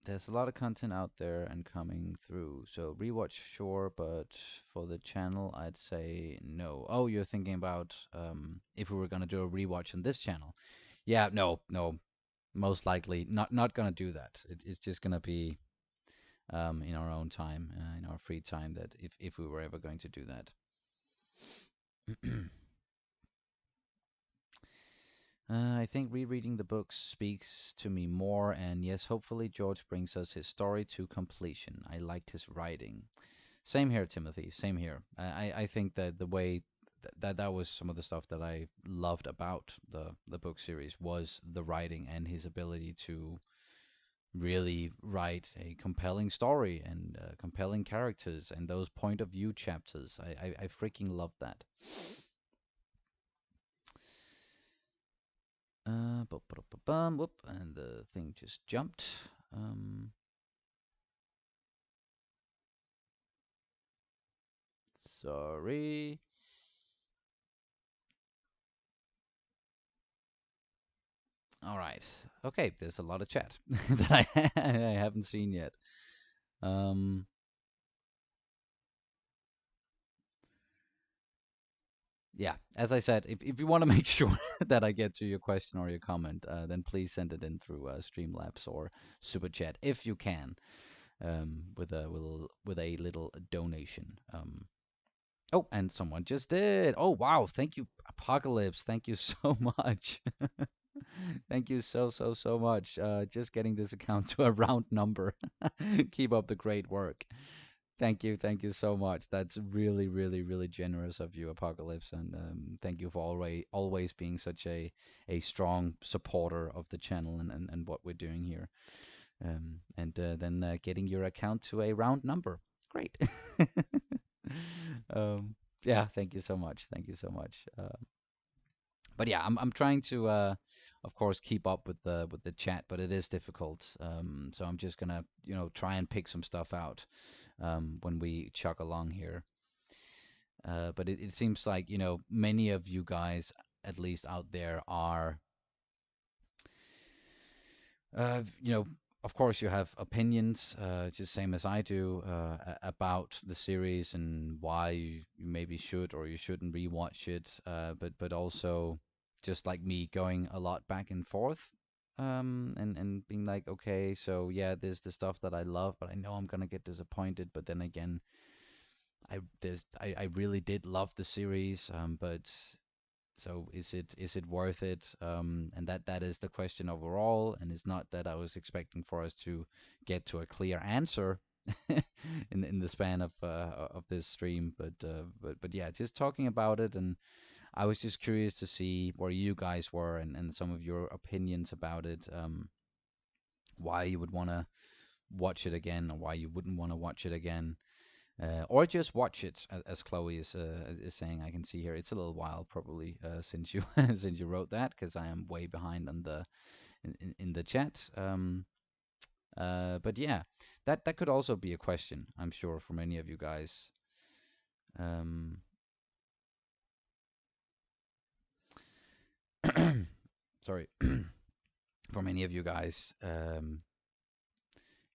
There's a lot of content out there and coming through. So rewatch, sure, but for the channel, I'd say no. Oh, you're thinking about if we were gonna do a rewatch on this channel. Yeah, no, no, most likely not gonna do that. It's just gonna be in our own time, in our free time, that if we were ever going to do that. I think rereading the books speaks to me more, and yes, hopefully George brings us his story to completion. I liked his writing. Same here, Timothy. Same here. I think that the way that was some of the stuff that I loved about the book series was the writing and his ability to really write a compelling story and compelling characters and those point of view chapters. I freaking love that. Whoop, and the thing just jumped. Um, Sorry. All right. Okay, there's a lot of chat that I haven't seen yet. Um, yeah, as I said, if you want to make sure that I get to your question or your comment, then please send it in through Streamlabs or SuperChat if you can, with a little donation. Oh, and someone just did. Oh, wow. Thank you, Apocalypse. Thank you so much. Thank you so much. Just getting this account to a round number. Keep up the great work. Thank you so much. That's really generous of you, Apocalypse, and thank you for always being such a strong supporter of the channel and what we're doing here. And then getting your account to a round number. Great. Um, yeah, thank you so much. Thank you so much. But yeah, I'm trying to of course keep up with the chat, but it is difficult. So I'm just gonna try and pick some stuff out when we chug along here. But it seems like many of you guys, at least out there, are you know, of course, you have opinions, just same as I do, about the series and why you maybe should or you shouldn't rewatch it. But also, just like me, going a lot back and forth, and being like, okay, so yeah, there's the stuff that I love, but I know I'm gonna get disappointed. But then again, I really did love the series, but so is it worth it? And that is the question overall, and it's not that I was expecting for us to get to a clear answer in the span of this stream, but yeah, just talking about it, and I was just curious to see where you guys were and some of your opinions about it, why you would want to watch it again or why you wouldn't want to watch it again. Or just watch it, as Chloe is saying. I can see here it's a little while probably since you since you wrote that, because I am way behind on the in the chat. But yeah, that could also be a question, I'm sure, for many of you guys. Um, Sorry. for many of you guys,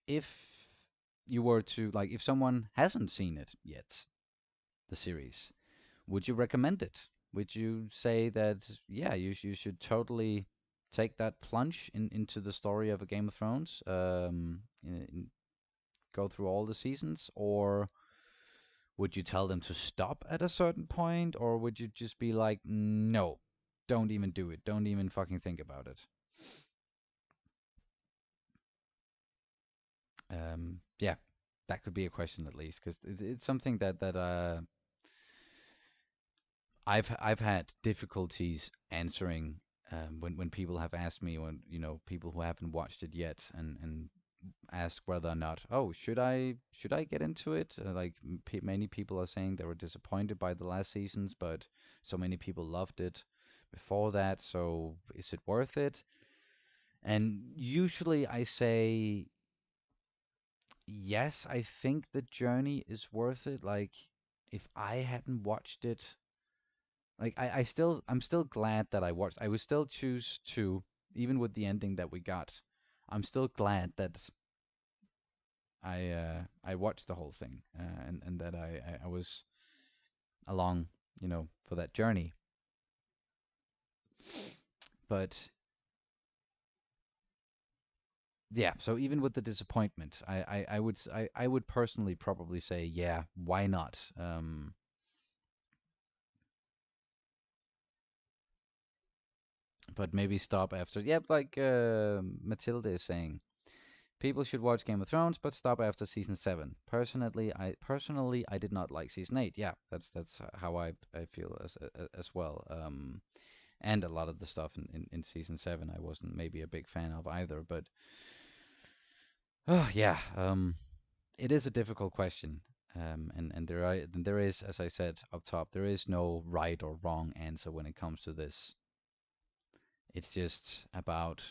if you were to like, if someone hasn't seen it yet, the series, would you recommend it? Would you say that yeah, you should totally take that plunge into the story of a Game of Thrones, go through all the seasons, or would you tell them to stop at a certain point, or would you just be like, no, don't even do it, don't even fucking think about it? Yeah, that could be a question at least, because it's something that I've had difficulties answering when people have asked me, when people who haven't watched it yet, and ask whether or not, oh, should I get into it? Like many people are saying they were disappointed by the last seasons, but so many people loved it before that, so is it worth it? And usually I say yes, I think the journey is worth it. Like if I hadn't watched it, like I'm still glad that I watched. I would still choose to, even with the ending that we got. I'm still glad that I watched the whole thing, and that I was along, for that journey. But yeah, so even with the disappointment, I would personally probably say, yeah, why not? But maybe stop after. Yeah, like Matilda is saying, people should watch Game of Thrones, but stop after season 7. Personally, I did not like season 8. Yeah, that's how I feel as well. And a lot of the stuff in season 7, I wasn't maybe a big fan of either. But oh yeah, it is a difficult question. And there is, as I said up top, there is no right or wrong answer when it comes to this. It's just about,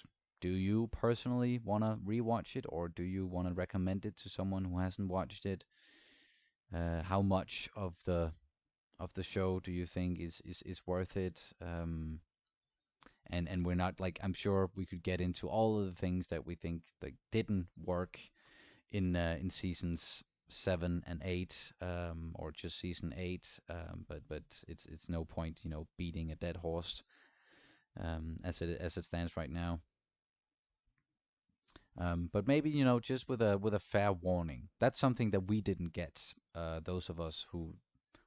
do you personally want to rewatch it, or do you want to recommend it to someone who hasn't watched it? How much of the show do you think is worth it? And we're not like, I'm sure we could get into all of the things that we think like didn't work in seasons 7 and 8, or just season 8. But it's no point, beating a dead horse, as it stands right now. But maybe, just with a fair warning. That's something that we didn't get, those of us who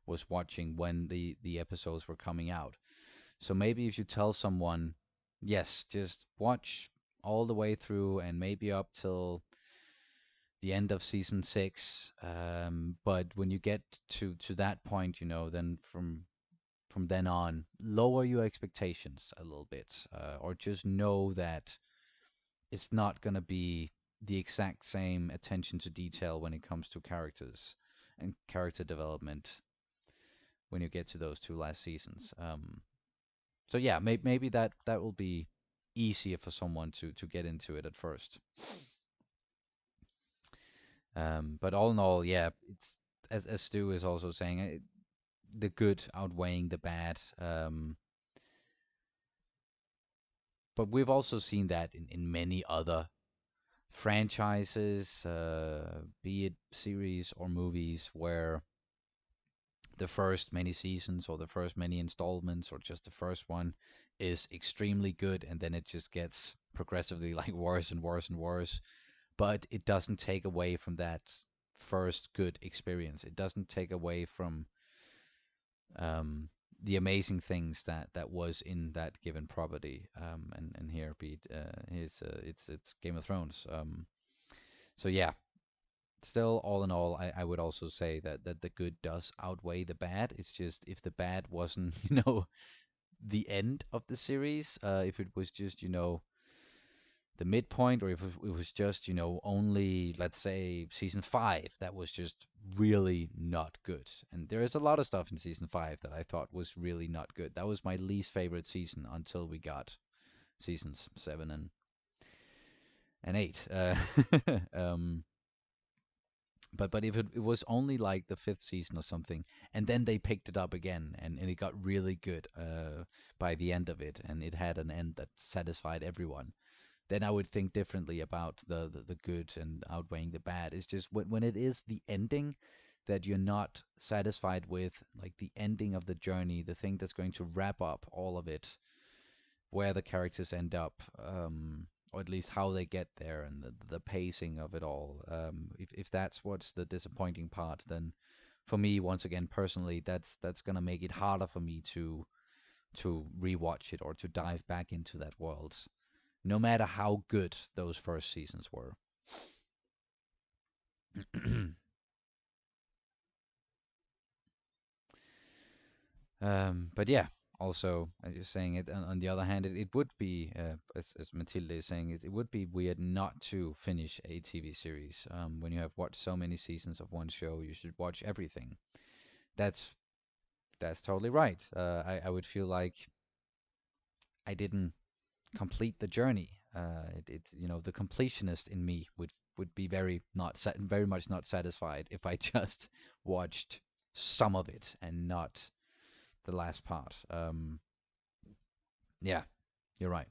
was watching when the episodes were coming out. So maybe if you tell someone, yes, just watch all the way through and maybe up till the end of season 6, but when you get to that point, then from then on, lower your expectations a little bit, or just know that it's not going to be the exact same attention to detail when it comes to characters and character development when you get to those two last seasons. So yeah, maybe that will be easier for someone to get into it at first. But all in all, yeah, it's as Stu is also saying, the good outweighing the bad. But we've also seen that in many other franchises, be it series or movies, where the first many seasons or the first many installments or just the first one is extremely good, and then it just gets progressively like worse and worse and worse. But it doesn't take away from that first good experience. It doesn't take away from um, the amazing things that was in that given property. And here, Pete, it's Game of Thrones. So yeah, still, all in all, I would also say that the good does outweigh the bad. It's just if the bad wasn't, the end of the series, if it was just, the midpoint, or if it was just, only, let's say, season 5, that was just really not good. And there is a lot of stuff in season 5 that I thought was really not good. That was my least favorite season until we got seasons 7 and 8. Um, but if it was only like the fifth season or something, and then they picked it up again, and it got really good by the end of it, and it had an end that satisfied everyone, then I would think differently about the good and outweighing the bad. It's just when it is the ending that you're not satisfied with, like the ending of the journey, the thing that's going to wrap up all of it, where the characters end up, or at least how they get there, and the pacing of it all. If that's what's the disappointing part, then for me, once again, personally, that's gonna make it harder for me to rewatch it or to dive back into that world, no matter how good those first seasons were. But yeah, also, as you're saying it, on the other hand, it would be, as Matilde is saying, it would be weird not to finish a TV series. When you have watched so many seasons of one show, you should watch everything. That's that's totally right. I would feel like I didn't complete the journey. The completionist in me would be very much not satisfied if I just watched some of it and not the last part. Yeah, you're right.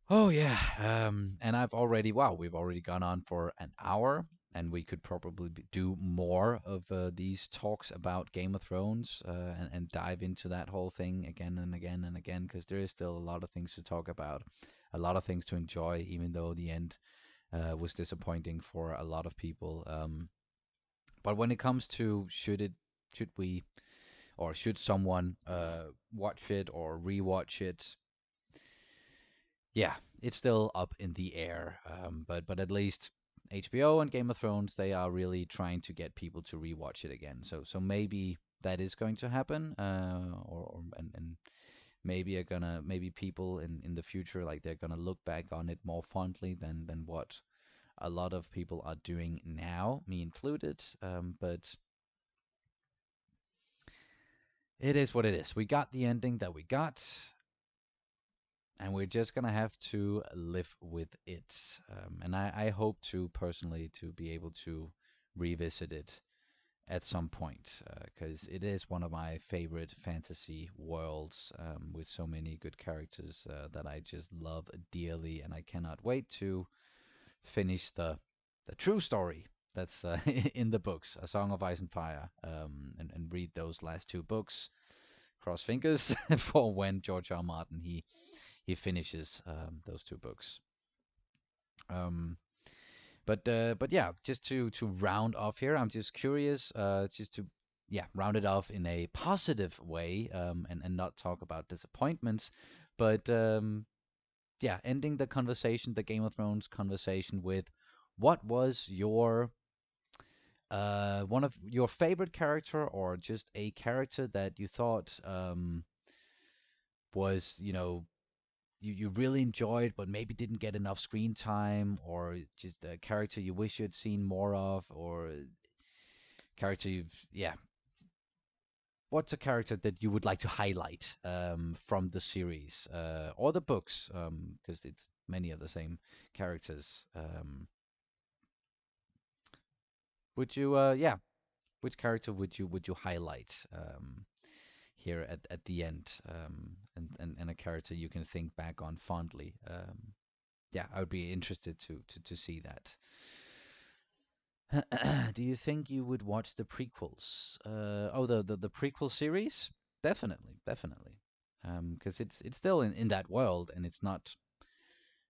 Oh yeah, and we've already gone on for an hour, and we could probably do more of these talks about Game of Thrones, and dive into that whole thing again and again and again, because there is still a lot of things to talk about, a lot of things to enjoy, even though the end was disappointing for a lot of people. But when it comes to should we, or should someone watch it or rewatch it, yeah, it's still up in the air. But at least HBO and Game of Thrones, they are really trying to get people to rewatch it again. So maybe that is going to happen, and maybe people in the future, like, they're gonna look back on it more fondly than what a lot of people are doing now, me included. But it is what it is. We got the ending that we got, and we're just gonna have to live with it. And I hope to personally to be able to revisit it at some point, because it is one of my favorite fantasy worlds, with so many good characters that I just love dearly, and I cannot wait to finish the true story that's in the books, A Song of Ice and Fire, and read those last two books. Cross fingers for when George R. R. Martin he finishes those two books. Um, but yeah, just to round off here, I'm just curious, just to yeah round it off in a positive way, and not talk about disappointments, but yeah, ending the conversation, the Game of Thrones conversation, with what was your one of your favorite character, or just a character that you thought was, you really enjoyed but maybe didn't get enough screen time, or just a character you wish you had seen more of, or character you've yeah what's a character that you would like to highlight from the series, or the books, because it's many of the same characters. Would you yeah which character would you highlight here at the end, and a character you can think back on fondly? Yeah, I would be interested to see that. Do you think you would watch the prequels? The prequel series? Definitely, definitely. Because it's still in that world, and it's not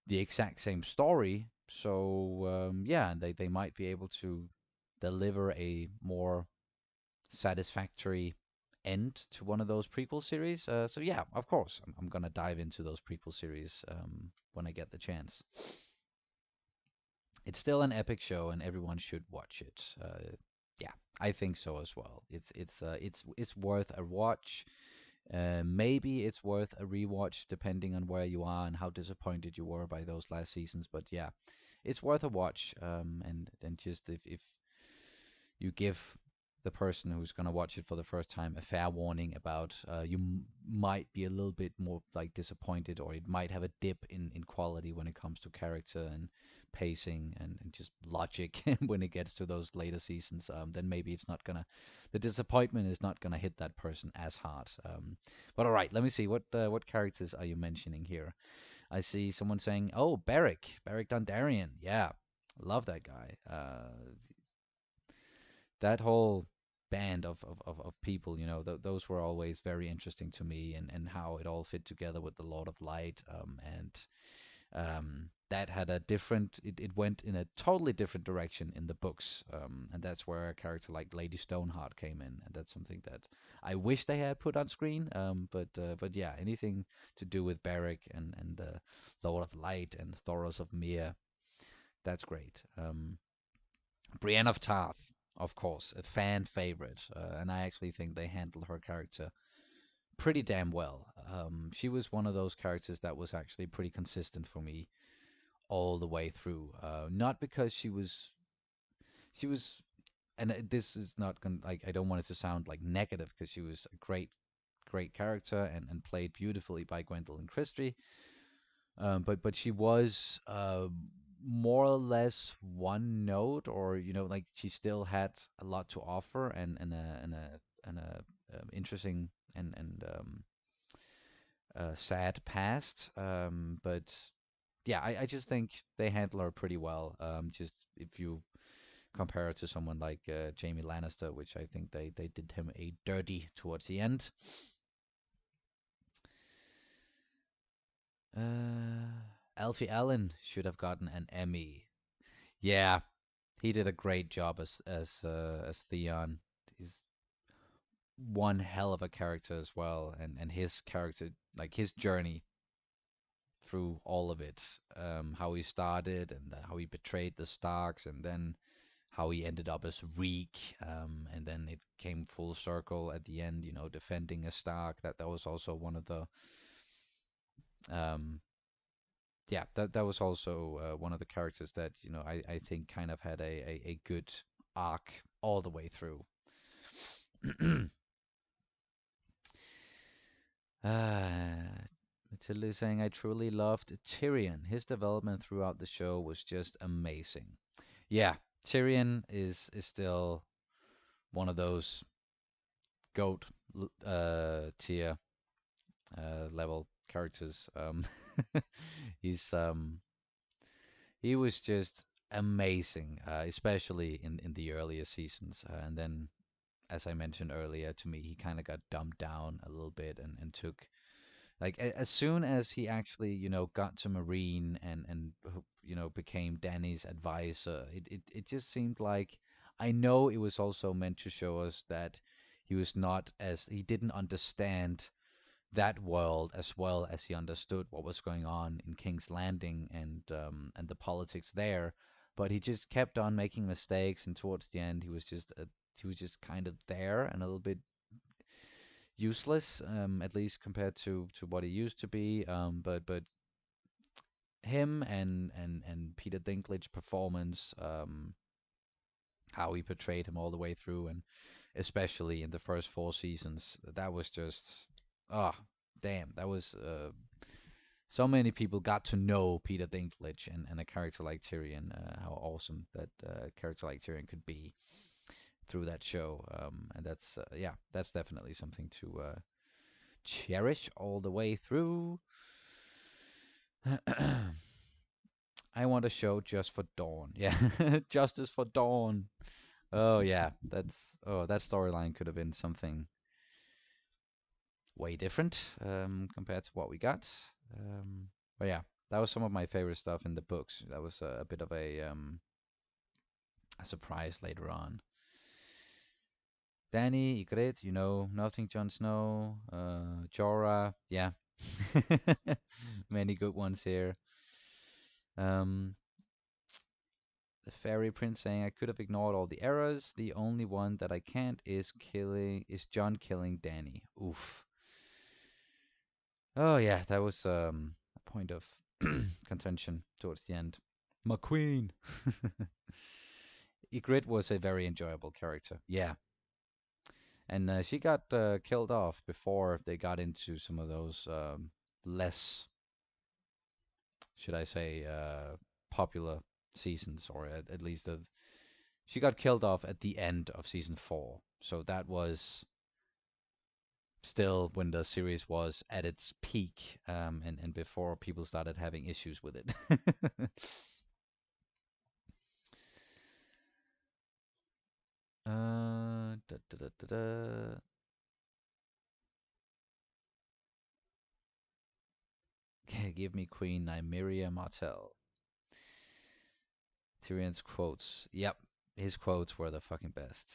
the exact same story. So yeah, they might be able to deliver a more satisfactory end to one of those prequel series. So yeah, of course, I'm gonna dive into those prequel series when I get the chance. It's still an epic show, and everyone should watch it. Yeah, I think so as well. It's worth a watch. Maybe it's worth a rewatch depending on where you are and how disappointed you were by those last seasons. But yeah, it's worth a watch. And just if you give the person who's gonna watch it for the first time a fair warning about might be a little bit more like disappointed, or it might have a dip in quality when it comes to character and pacing and just logic when it gets to those later seasons. Then maybe it's not gonna, the disappointment is not gonna hit that person as hard. But all right, let me see what characters are you mentioning here. I see someone saying, "Oh, Beric Dondarrion." Yeah, love that guy. That whole band of people, those were always very interesting to me, and how it all fit together with the Lord of Light. And that had a different, it went in a totally different direction in the books. And that's where a character like Lady Stoneheart came in, and that's something that I wish they had put on screen. But yeah, anything to do with Beric and Lord of Light and Thoros of Myr, that's great. Brienne of Tarth, of course, a fan favorite, and I actually think they handled her character pretty damn well. She was one of those characters that was actually pretty consistent for me all the way through. Not because she was, and this is not going like, I don't want it to sound like negative, because she was a great character and played beautifully by Gwendolyn Christie. But she was more or less one note, or like she still had a lot to offer, and interesting and sad past. But yeah, I just think they handle her pretty well. Just if you compare it to someone like Jamie Lannister, which I think they did him a dirty towards the end. Alfie Allen should have gotten an Emmy. Yeah, he did a great job as Theon. He's one hell of a character as well, and his character, like his journey through all of it, how he started and how he betrayed the Starks, and then how he ended up as Reek, and then it came full circle at the end, defending a Stark. That was also one of the um, yeah, that was also one of the characters that I think kind of had a good arc all the way through. Matilda is saying, I truly loved Tyrion. His development throughout the show was just amazing. Yeah, Tyrion is still one of those goat tier level characters. He's he was just amazing, especially in the earlier seasons. And then, as I mentioned earlier, to me, he kind of got dumbed down a little bit, and took, like, as soon as he actually, got to Marine and became Danny's advisor, it just seemed like, I know it was also meant to show us that he didn't understand that world as well as he understood what was going on in King's Landing and the politics there. But he just kept on making mistakes, and towards the end, he was just kind of there and a little bit useless, at least compared to what he used to be. But him and Peter Dinklage performance, how he portrayed him all the way through, and especially in the first four seasons, that was just, ah, damn, that was so many people got to know Peter Dinklage and a character like Tyrion, how awesome that character like Tyrion could be through that show. And that's yeah, that's definitely something to cherish all the way through. I want a show just for Dawn. Yeah, Justice for Dawn. Oh yeah, that storyline could have been something way different compared to what we got. But yeah, that was some of my favorite stuff in the books. That was a bit of a surprise later on. Danny, Ygritte, nothing. Jon Snow, Jorah, yeah, many good ones here. Um, the Fairy Prince saying, I could have ignored all the errors. The only one that I can't is John killing Danny. Oof. Oh yeah, that was a point of contention towards the end. McQueen. Ygritte was a very enjoyable character. Yeah, and she got killed off before they got into some of those less, should I say, popular seasons, or at least she got killed off at the end of season 4. So that was still when the series was at its peak, and before people started having issues with it. Da, da, da, da, da. Okay, give me Queen Nymeria Martell. Tyrion's quotes. Yep, his quotes were the fucking best.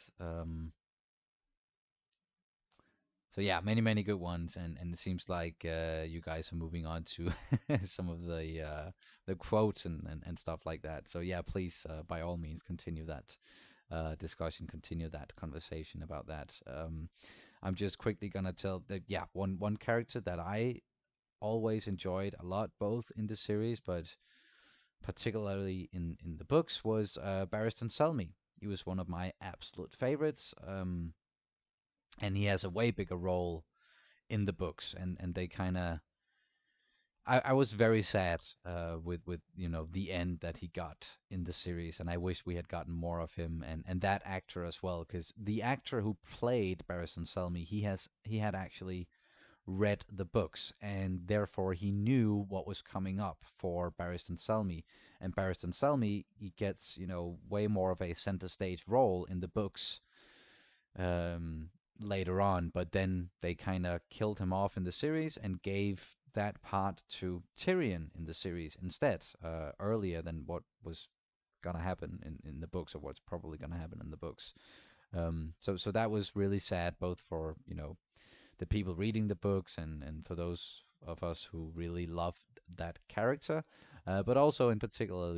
So yeah, many good ones, and it seems like you guys are moving on to some of the quotes and stuff like that. So yeah, please by all means continue that discussion, continue that conversation about that. I'm just quickly gonna tell that yeah, one character that I always enjoyed a lot, both in the series, but particularly in the books, was Barristan Selmy. He was one of my absolute favorites, and he has a way bigger role in the books, and they kind of. I was very sad with the end that he got in the series, and I wish we had gotten more of him and that actor as well, because the actor who played Barristan Selmy, he had actually read the books, and therefore he knew what was coming up for Barristan Selmy. And Barristan Selmy, he gets, way more of a center stage role in the books um, later on, but then they kind of killed him off in the series and gave that part to Tyrion in the series instead, earlier than what was gonna happen in the books, or what's probably gonna happen in the books. So that was really sad, both for the people reading the books and for those of us who really loved that character, but also in particular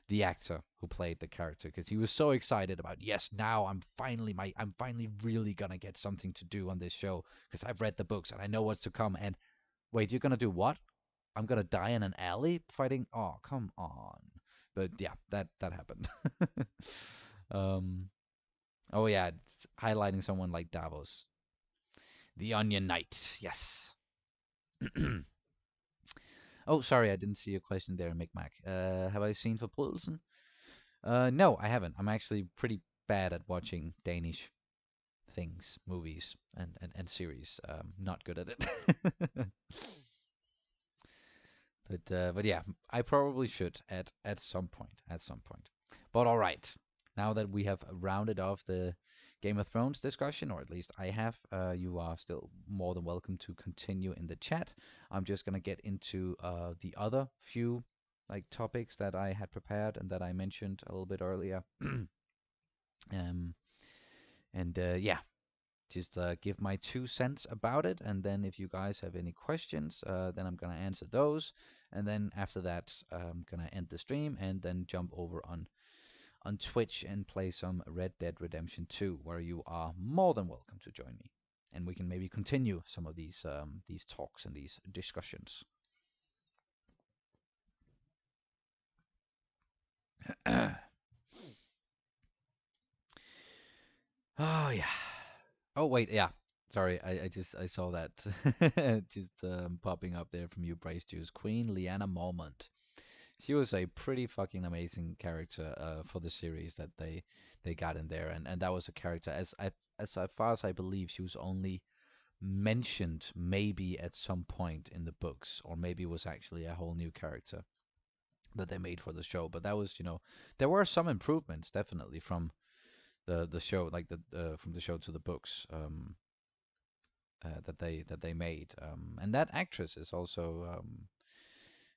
the actor who played the character, because he was so excited about, yes, now I'm finally really gonna get something to do on this show because I've read the books and I know what's to come. And wait, you're gonna do what? I'm gonna die in an alley fighting? Oh, come on. But yeah, that happened. um oh yeah, it's highlighting someone like Davos. The Onion Knight, yes. Oh, sorry, I didn't see your question there, Micmac. Have I seen Forbrydelsen? No, I haven't. I'm actually pretty bad at watching Danish things, movies, and series. Not good at it. But yeah, I probably should at some point. At some point. But all right, now that we have rounded off the Game of Thrones discussion, or at least I have, you are still more than welcome to continue in the chat. I'm just gonna get into the other few like topics that I had prepared and that I mentioned a little bit earlier. um, and yeah, just give my 2 cents about it, and then if you guys have any questions, then I'm gonna answer those, and then after that, I'm gonna end the stream and then jump over on Twitch and play some Red Dead Redemption 2, where you are more than welcome to join me, and we can maybe continue some of these talks and these discussions. Oh yeah. Oh wait, yeah. Sorry, I saw that just popping up there from you, Bryce Juice. Queen Lyanna Mormont. She was a pretty fucking amazing character for the series that they got in there, and that was a character as far as I believe she was only mentioned maybe at some point in the books, or maybe was actually a whole new character that they made for the show. But that was, there were some improvements definitely from the show, like the from the show to the books. That they made. And that actress is also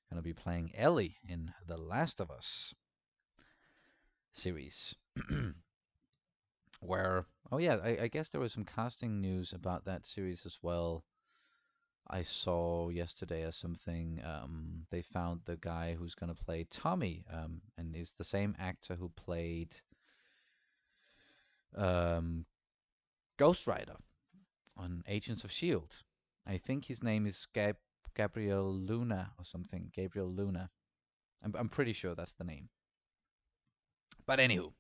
going to be playing Ellie in The Last of Us series. Where, oh yeah, I guess there was some casting news about that series as well. I saw yesterday or something. They found the guy who's going to play Tommy, and is the same actor who played um, Ghost Rider on Agents of Shield. I think his name is Gabriel Luna or something. Gabriel Luna. I'm pretty sure that's the name. But anywho,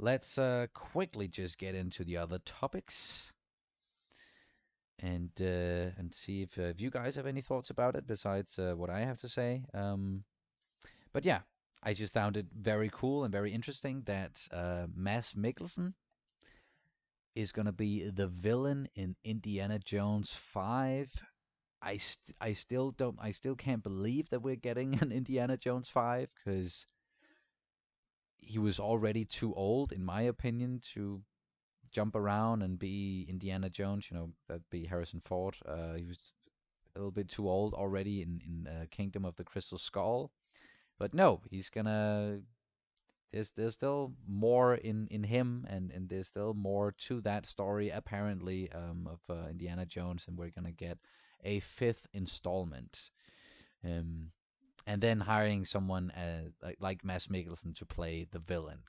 let's quickly just get into the other topics and see if you guys have any thoughts about it besides what I have to say. But yeah, I just found it very cool and very interesting that Mads Mikkelsen is gonna be the villain in Indiana Jones 5. I still don't I still can't believe that we're getting an Indiana Jones 5 because he was already too old, in my opinion, to jump around and be Indiana Jones. You know, that'd be Harrison Ford. He was a little bit too old already in Kingdom of the Crystal Skull. But no, he's gonna. There's still more in him, and there's still more to that story apparently of Indiana Jones, and we're gonna get a fifth installment. Um, and then hiring someone like Mads Mikkelsen to play the villain.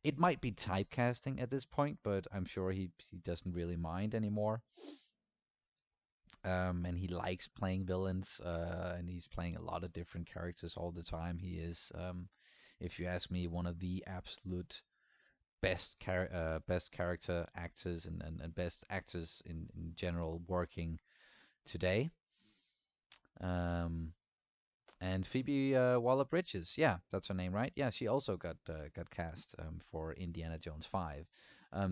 It might be typecasting at this point, but I'm sure he doesn't really mind anymore. And he likes playing villains, and he's playing a lot of different characters all the time. He is, if you ask me, one of the absolute best character actors and best actors in general working today. Um, and Phoebe Waller-Bridges, yeah, that's her name, right? Yeah, she also got cast for Indiana Jones 5.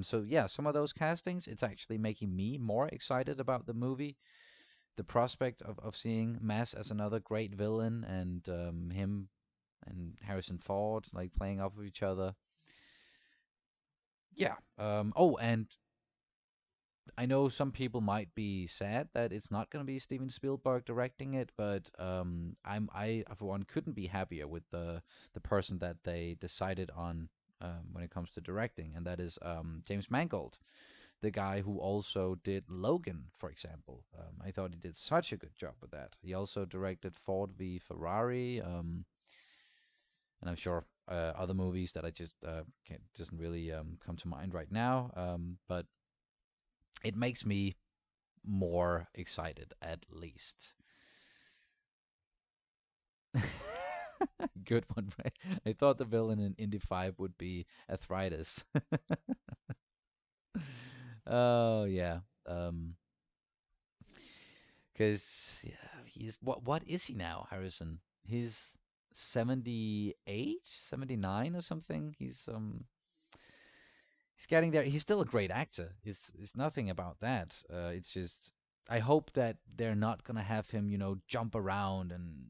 So yeah, some of those castings, it's actually making me more excited about the movie. The prospect of seeing Mass as another great villain and him and Harrison Ford like playing off of each other. Yeah. Oh, and I know some people might be sad that it's not going to be Steven Spielberg directing it, but I for one couldn't be happier with the person that they decided on when it comes to directing, and that is James Mangold, the guy who also did Logan, for example. I thought he did such a good job with that. He also directed Ford v Ferrari, and I'm sure other movies that I just can't doesn't really come to mind right now. But it makes me more excited at least. Good one, right? I thought the villain in Indy 5 would be arthritis. Oh yeah. Um, because yeah, he's what is he now, Harrison? He's 78, 79 or something. He's getting there. He's still a great actor. It's nothing about that. It's just I hope that they're not gonna have him, jump around and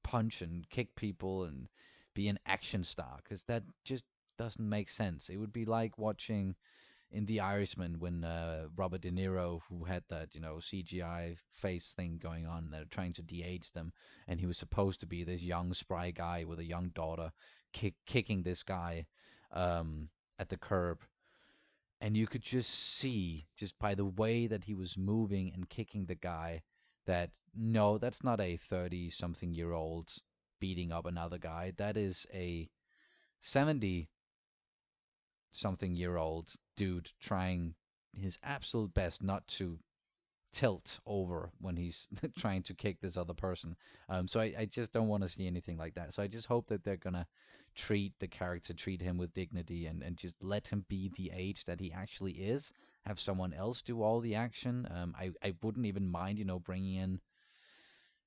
punch and kick people and be an action star, because that just doesn't make sense. It would be like watching in The Irishman when Robert De Niro, who had that CGI face thing going on, they're trying to de-age them, and he was supposed to be this young spry guy with a young daughter, kicking this guy at the curb, and you could just see just by the way that he was moving and kicking the guy that no, that's not a 30 something year old beating up another guy. That is a 70 something year old dude trying his absolute best not to tilt over when he's trying to kick this other person. So I just don't want to see anything like that. So I just hope that they're gonna treat him with dignity and just let him be the age that he actually is. Have someone else do all the action. I wouldn't even mind, bringing in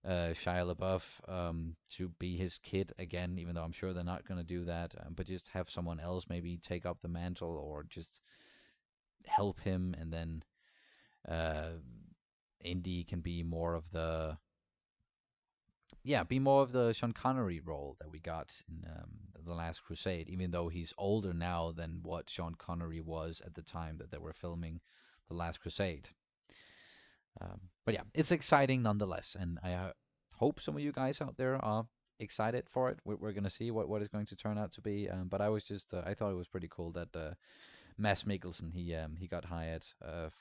Shia LaBeouf to be his kid again, even though I'm sure they're not gonna do that. But just have someone else maybe take up the mantle or just help him, and then uh, Indy can be more of the Sean Connery role that we got in The Last Crusade, even though he's older now than what Sean Connery was at the time that they were filming The Last Crusade. But yeah, it's exciting nonetheless, and I hope some of you guys out there are excited for it. We're gonna see what it's going to turn out to be. But I thought it was pretty cool that Mads Mikkelsen he got hired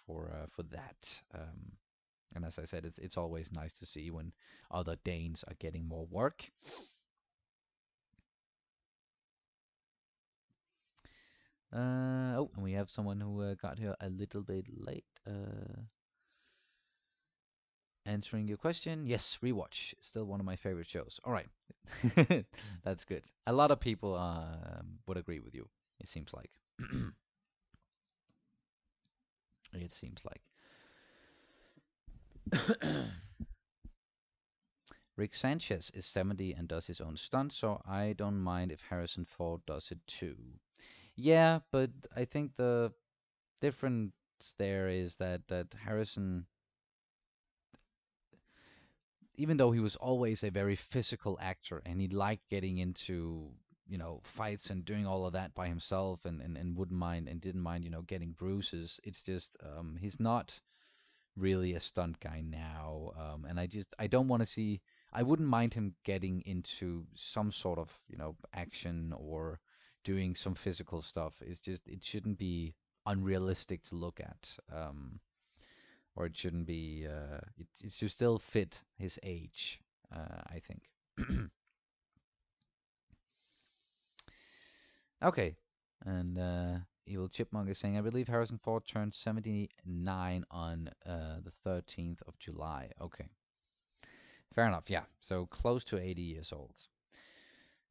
for that. And as I said, it's always nice to see when other Danes are getting more work. Oh, and we have someone who got here a little bit late. Answering your question, yes, Rewatch. Still one of my favorite shows. All right, that's good. A lot of people would agree with you. It seems like. It seems like. Rick Sanchez is 70 and does his own stunts, so I don't mind if Harrison Ford does it too. Yeah, but I think the difference there is that Harrison, even though he was always a very physical actor and he liked getting into, fights and doing all of that by himself and wouldn't mind and didn't mind, getting bruises, it's just he's not really a stunt guy now. And I don't want to see. I wouldn't mind him getting into some sort of action or doing some physical stuff. It's just it shouldn't be unrealistic to look at, or it shouldn't be. It should still fit his age. I think. Okay, and Evil Chipmunk is saying, I believe Harrison Ford turned 79 on the 13th of July. Okay. Fair enough, yeah. So close to 80 years old.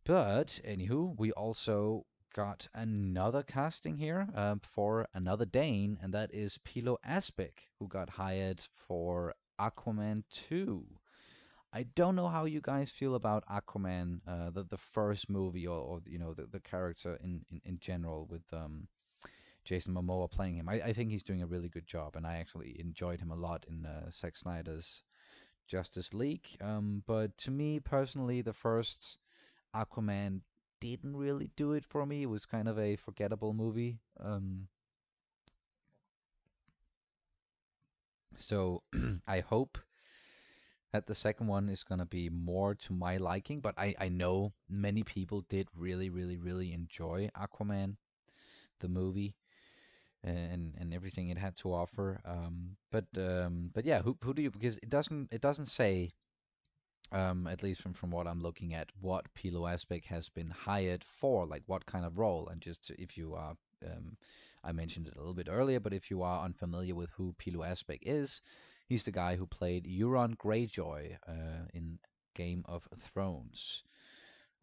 But anywho, we also got another casting here for another Dane, and that is Pilo Asbeck, who got hired for Aquaman 2. I don't know how you guys feel about Aquaman, the first movie, or the character in general with Jason Momoa playing him. I think he's doing a really good job, and I actually enjoyed him a lot in Zack Snyder's Justice League. But to me personally, the first Aquaman didn't really do it for me. It was kind of a forgettable movie. So I hope that the second one is gonna be more to my liking. But I know many people did really, really, really enjoy Aquaman, the movie, and everything it had to offer. But yeah, who do you? Because it doesn't say at least from what I'm looking at, what Pilo Asbeck has been hired for, like what kind of role. And just if you are, I mentioned it a little bit earlier, but if you are unfamiliar with who Pilo Asbeck is, he's the guy who played Euron Greyjoy in Game of Thrones.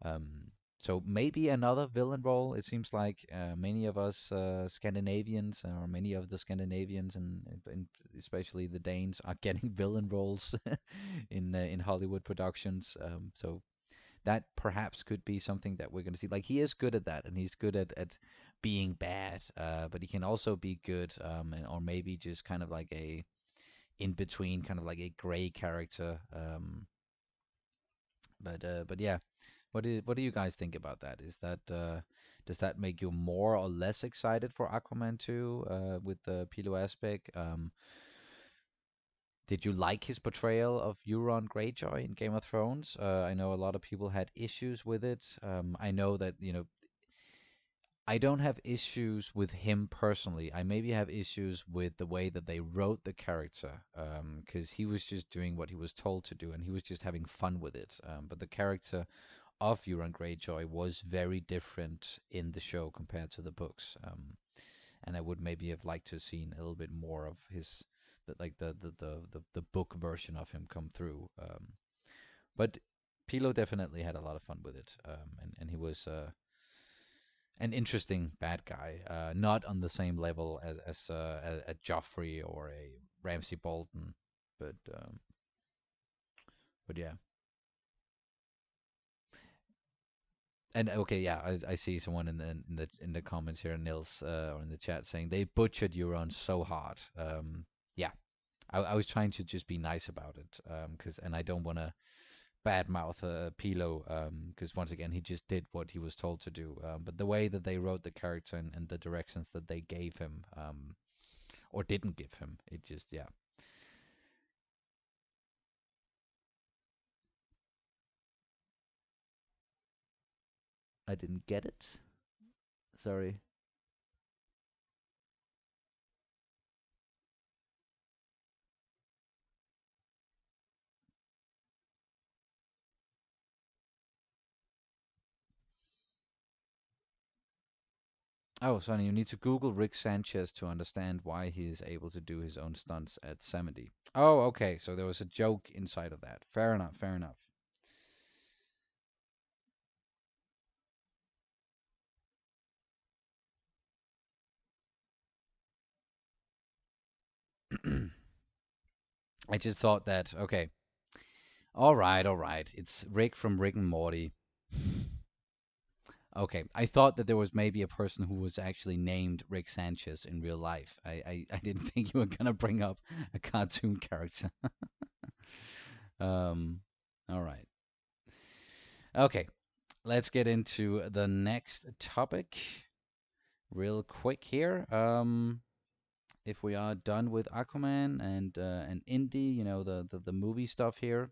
Um, so maybe another villain role. It seems like many of us Scandinavians, or many of the Scandinavians, and especially the Danes, are getting villain roles in Hollywood productions. So that perhaps could be something that we're going to see. Like he is good at that, and he's good at being bad, but he can also be good, or maybe just kind of like a in between, kind of like a gray character. But yeah, what do you guys think about that? Is that does that make you more or less excited for Aquaman 2 with the Pilo Asbeck? Did you like his portrayal of Euron Greyjoy in Game of Thrones? I know a lot of people had issues with it. I know that, I don't have issues with him personally. I maybe have issues with the way that they wrote the character, because he was just doing what he was told to do, and he was just having fun with it. But the character of Euron Greyjoy was very different in the show compared to the books. And I would maybe have liked to have seen a little bit more of his, like the book version of him come through. But Pilo definitely had a lot of fun with it, and he was an interesting bad guy, not on the same level as a Joffrey or a Ramsay Bolton, but yeah. And okay, yeah, I see someone in the comments here, Nils, or in the chat saying they butchered Euron so hard. Yeah, I was trying to just be nice about it, and I don't want to badmouth Pilo, because once again he just did what he was told to do. But the way that they wrote the character and the directions that they gave him, or didn't give him, it just yeah, I didn't get it. Sorry. Oh, Sonny, you need to Google Rick Sanchez to understand why he is able to do his own stunts at 70. Oh, okay. So there was a joke inside of that. Fair enough. Fair enough. I just thought that, okay, all right, it's Rick from Rick and Morty. Okay, I thought that there was maybe a person who was actually named Rick Sanchez in real life. I didn't think you were gonna bring up a cartoon character. Um, all right. Okay, let's get into the next topic real quick here. If we are done with Aquaman and Indie, the movie stuff here,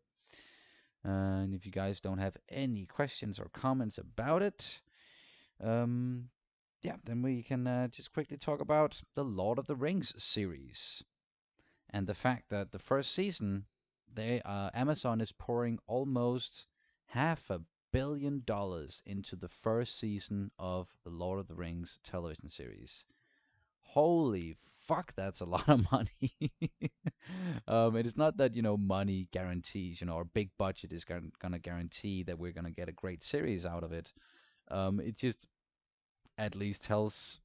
and if you guys don't have any questions or comments about it, um, yeah, then we can just quickly talk about the Lord of the Rings series and the fact that the first season, Amazon is pouring almost $500 million into the first season of the Lord of the Rings television series. Holy fuck, that's a lot of money. It is not that, money guarantees, or big budget is gonna guarantee that we're gonna get a great series out of it. It just at least tells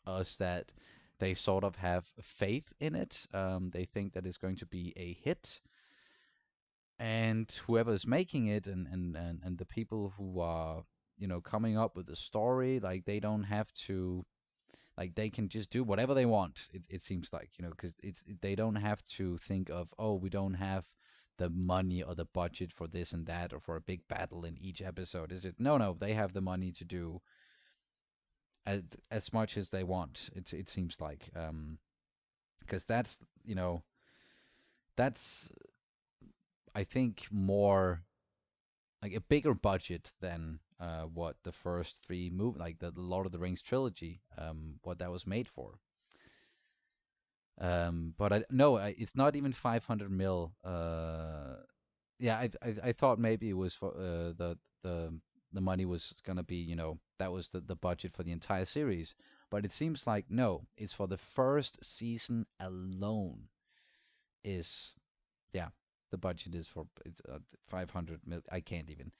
us that they sort of have faith in it. They think that it's going to be a hit, and whoever's making it and the people who are, coming up with the story, like they don't have to, like they can just do whatever they want. It seems like, because they don't have to think of, oh, we don't have the money or the budget for this and that or for a big battle in each episode. Is it? No, no, they have the money to do as as much as they want. It seems like, because that's, that's I think more like a bigger budget than what the first three like the Lord of the Rings trilogy, what that was made for. But no, it's not even 500 mil. Yeah, I thought maybe it was for the money was gonna be, that was the budget for the entire series. But it seems like no, it's for the first season alone. Is Yeah, the budget is for it's 500 mil. I can't even.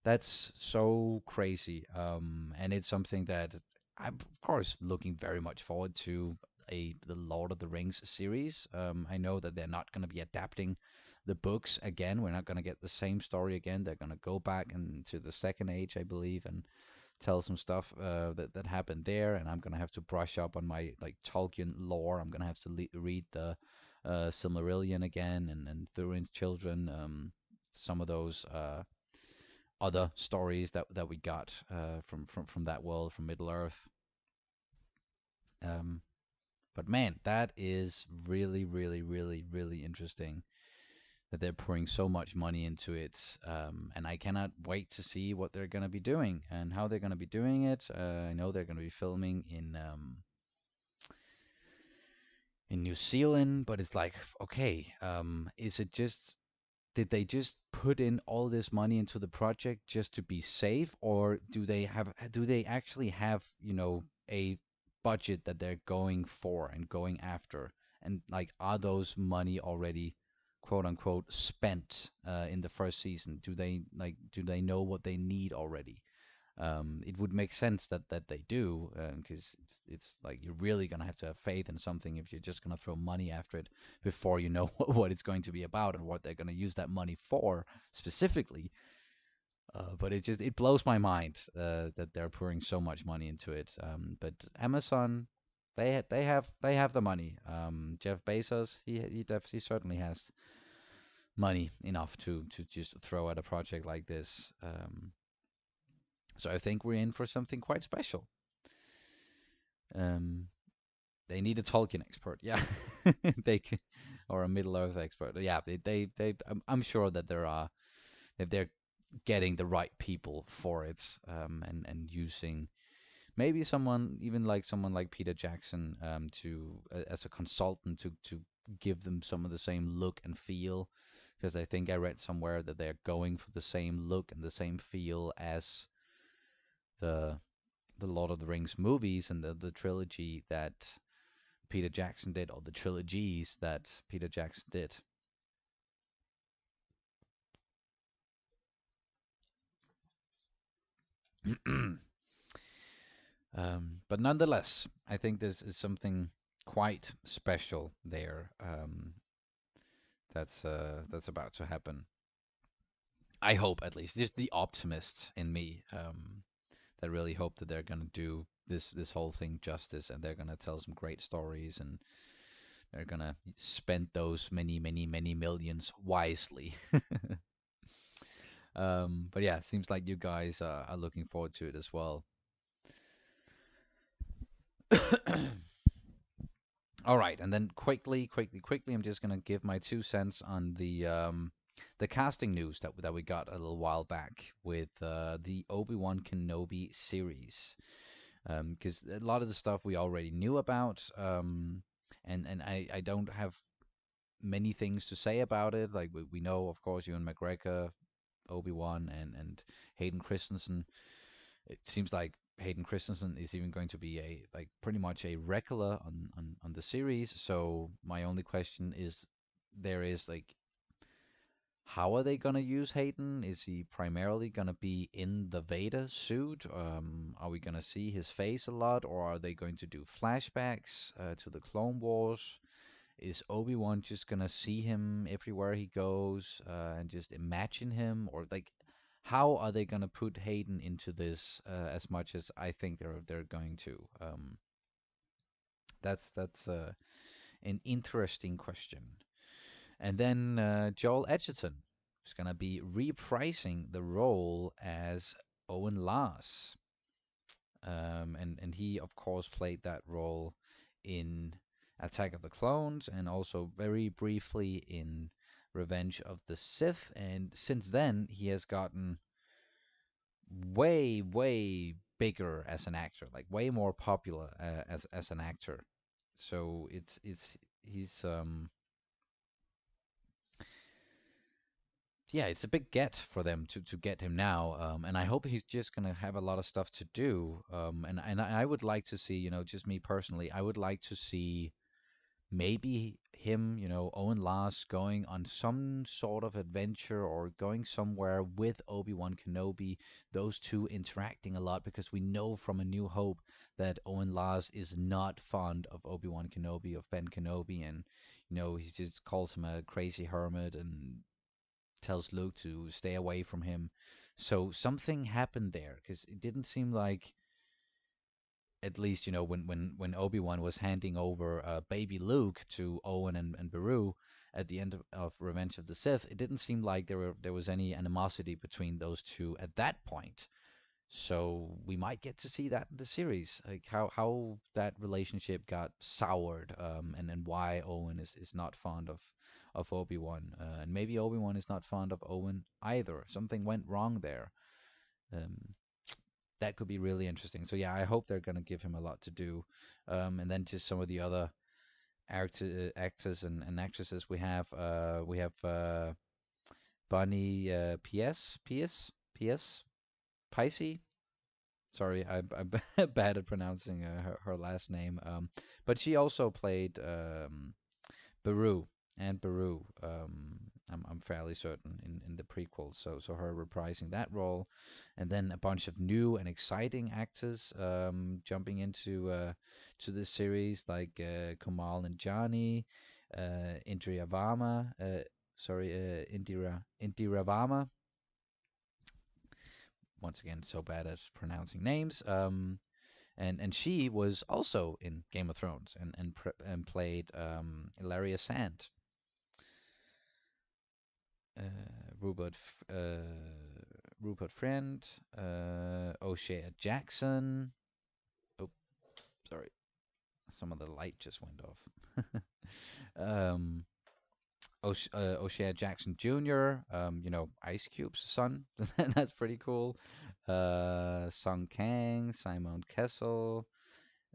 That's so crazy. And it's something that I'm, of course, looking very much forward to the Lord of the Rings series. I know that they're not going to be adapting the books again. We're not going to get the same story again. They're going to go back into the Second Age, I believe, and tell some stuff that happened there. And I'm going to have to brush up on my like Tolkien lore. I'm going to have to read the Silmarillion again and Thurin's Children. Some of those. Other stories that we got from that world, from Middle Earth. Um, but man, that is really, really, really, really interesting that they're pouring so much money into it. And I cannot wait to see what they're going to be doing and how they're going to be doing it. I know they're going to be filming in New Zealand, but it's like, okay, is it just did they just put in all this money into the project just to be safe, or do they actually have, a budget that they're going for and going after? And like, are those money already, quote unquote, spent in the first season? Do they know what they need already? It would make sense that they do, because it's like you're really gonna have to have faith in something if you're just gonna throw money after it before you know what it's going to be about and what they're gonna use that money for specifically. But it blows my mind that they're pouring so much money into it. But Amazon, they have the money. Jeff Bezos, he certainly has money enough to just throw at a project like this. So I think we're in for something quite special. Um, they need a Tolkien expert, yeah. They can, or a Middle Earth expert. Yeah, I'm sure that that they're getting the right people for it, and using maybe someone like Peter Jackson, as a consultant to give them some of the same look and feel, because I think I read somewhere that they're going for the same look and the same feel as the the Lord of the Rings movies and the trilogy that Peter Jackson did, or the trilogies that Peter Jackson did. But nonetheless, I think this is something. quite special there. That's about to happen. I hope at least. Just the optimist in me that really hope that they're gonna do this whole thing justice and they're gonna tell some great stories and they're gonna spend those many millions wisely. But yeah, seems like you guys are looking forward to it as well. All right, and then quickly, I'm just gonna give my 2 cents on the casting news that we got a little while back with the Obi-Wan Kenobi series. Because a lot of the stuff we already knew about, and I don't have many things to say about it. Like we know, of course, Ewan McGregor, Obi-Wan, and Hayden Christensen. It seems like Hayden Christensen is even going to be a like pretty much a regular on the series. So my only question is, there is like, how are they gonna use Hayden? Is he primarily gonna be in the Vader suit? Are we gonna see his face a lot, or are they going to do flashbacks to the Clone Wars? Is Obi-Wan just gonna see him everywhere he goes and just imagine him, or like, how are they gonna put Hayden into this as much as I think they're going to? That's an interesting question. And then Joel Edgerton is gonna be reprising the role as Owen Lars, and he of course played that role in Attack of the Clones and also very briefly in Revenge of the Sith. And since then, he has gotten way bigger as an actor, like way more popular as an actor. So it's he's yeah, it's a big get for them to get him now, and I hope he's just gonna have a lot of stuff to do. And I would like to see, just me personally, I would like to see maybe him, Owen Lars going on some sort of adventure or going somewhere with Obi-Wan Kenobi, those two interacting a lot because we know from A New Hope that Owen Lars is not fond of Obi-Wan Kenobi, of Ben Kenobi, and he just calls him a crazy hermit and tells Luke to stay away from him. So something happened there because it didn't seem like, at least when Obi-Wan was handing over baby Luke to Owen and Beru at the end of Revenge of the Sith, it didn't seem like there was any animosity between those two at that point. So we might get to see that in the series, like how that relationship got soured, and why Owen is not fond of Obi-Wan, and maybe Obi-Wan is not fond of Owen either. Something went wrong there. Um, that could be really interesting. So yeah, I hope they're gonna give him a lot to do. And then just some of the other actors and actresses we have. We have Bunny P.S. Pisey. Sorry, I'm bad at pronouncing her last name. But she also played Beru and Beru. I'm fairly certain in the prequels. So her reprising that role, and then a bunch of new and exciting actors jumping into this series like Kumail Nanjiani, Indira Varma. Indira Varma. Once again, so bad at pronouncing names. And she was also in Game of Thrones and played Ilaria Sand. uh, Rupert Rupert Friend, O'Shea Jackson. Oh, sorry, some of the light just went off. um, O'Shea Jackson Jr. Ice Cube's son. That's pretty cool. Sung Kang, Simon Kessel,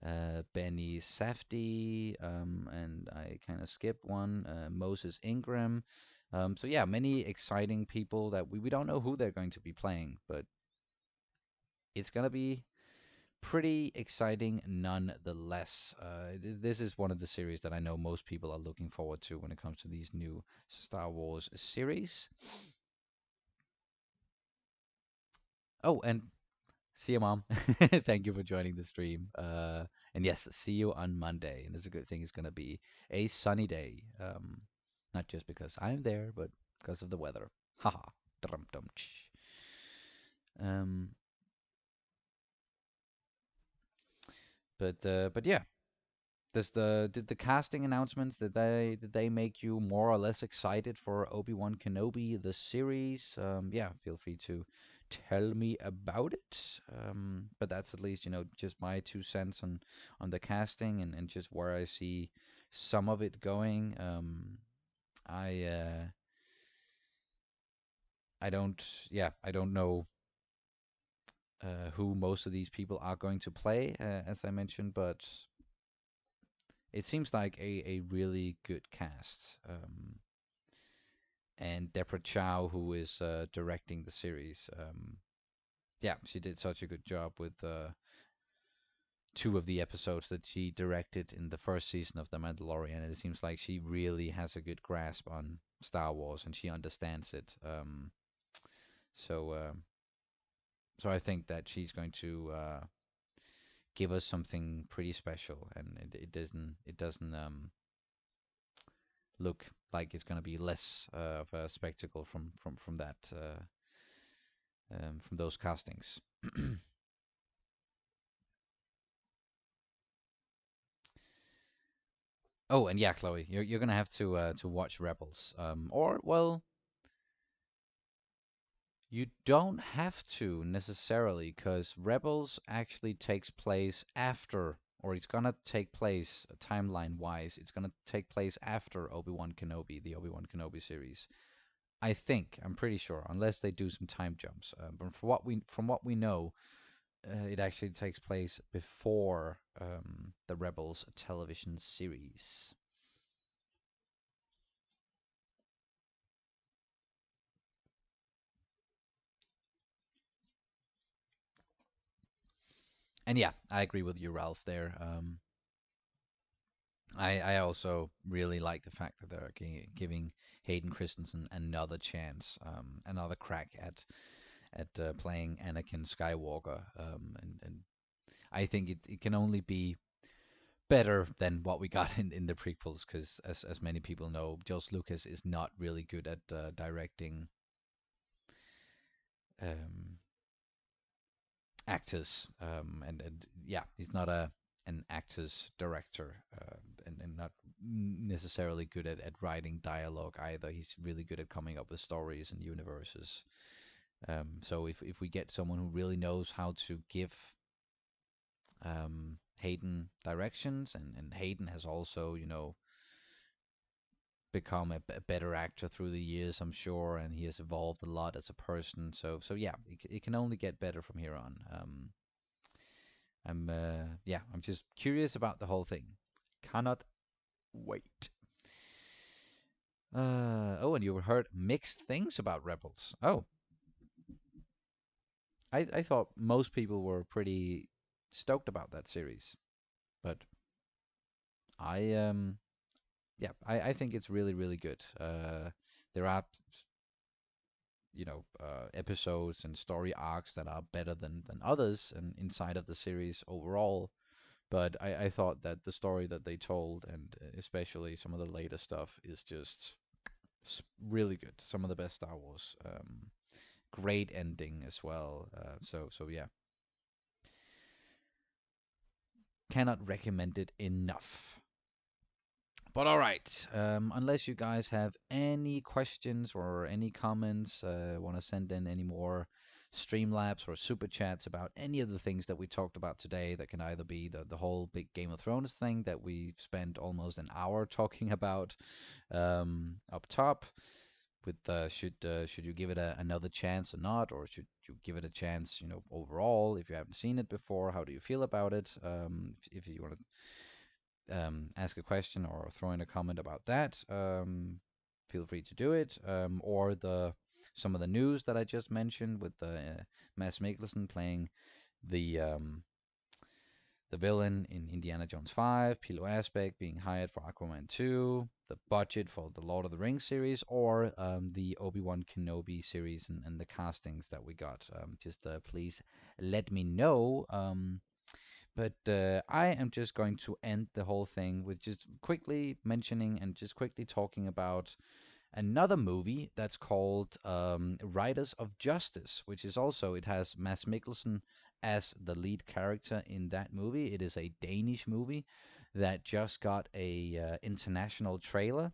Benny Safdie, and I kind of skipped one, Moses Ingram. So yeah, many exciting people that we don't know who they're going to be playing, but it's gonna be pretty exciting nonetheless. This is one of the series that I know most people are looking forward to when it comes to these new Star Wars series. Oh, and see you, Mom. Thank you for joining the stream. And yes, see you on Monday. And it's a good thing it's gonna be a sunny day. Not just because I'm there, but because of the weather. Haha. Dum dum. Um, but yeah. Did the casting announcements did they make you more or less excited for Obi-Wan Kenobi the series? Yeah, feel free to tell me about it. But that's at least, just my 2 cents on the casting and just where I see some of it going. I I don't yeah, I don't know who most of these people are going to play, as I mentioned, but it seems like a really good cast. And Deborah Chow, who is directing the series, yeah, she did such a good job with two of the episodes that she directed in the first season of The Mandalorian, and it seems like she really has a good grasp on Star Wars and she understands it. So, so I think that she's going to give us something pretty special, and it doesn't look like it's going to be less of a spectacle from that from those castings. Oh, and yeah, Chloe, you're gonna have to watch Rebels. Or well, you don't have to necessarily, because Rebels actually takes place after, or it's gonna take place timeline-wise. It's gonna take place after Obi-Wan Kenobi, the Obi-Wan Kenobi series. I think, I'm pretty sure, unless they do some time jumps. But from what we know, it actually takes place before the Rebels television series. And yeah, I agree with you, Ralph. There, I also really like the fact that they're giving Hayden Christensen another chance, another crack at playing Anakin Skywalker. And I think it can only be better than what we got in the prequels, because as many people know, George Lucas is not really good at directing um, actors, and yeah, he's not an actor's director, and not necessarily good at writing dialogue either. He's really good at coming up with stories and universes. So if we get someone who really knows how to give Hayden directions, and Hayden has also, become a better actor through the years, I'm sure, and he has evolved a lot as a person. So yeah, it can only get better from here on. I'm just curious about the whole thing. Cannot wait. Oh, and you heard mixed things about Rebels. Oh, I thought most people were pretty stoked about that series, but I yeah, I think it's really really good. There are episodes and story arcs that are better than others and inside of the series overall. But I thought that the story that they told, and especially some of the later stuff, is just really good. Some of the best Star Wars. Great ending as well. So yeah, cannot recommend it enough. But all right, unless you guys have any questions or any comments, want to send in any more Streamlabs or Super Chats about any of the things that we talked about today, that can either be the whole big Game of Thrones thing that we spent almost an hour talking about up top, with should you give it another chance or not, or should you give it a chance, overall, if you haven't seen it before, how do you feel about it? If you want to ask a question or throw in a comment about that, feel free to do it. Or the some of the news that I just mentioned, with the Mads Mikkelsen playing the um, the villain in Indiana Jones 5, Pilo Asbeck being hired for Aquaman 2, the budget for the Lord of the Rings series, or the Obi-Wan Kenobi series, and the castings that we got. Just please let me know. But I am just going to end the whole thing with just quickly mentioning and just quickly talking about another movie that's called Riders of Justice, which is also, it has Mads Mikkelsen as the lead character in that movie. It is a Danish movie that just got a international trailer,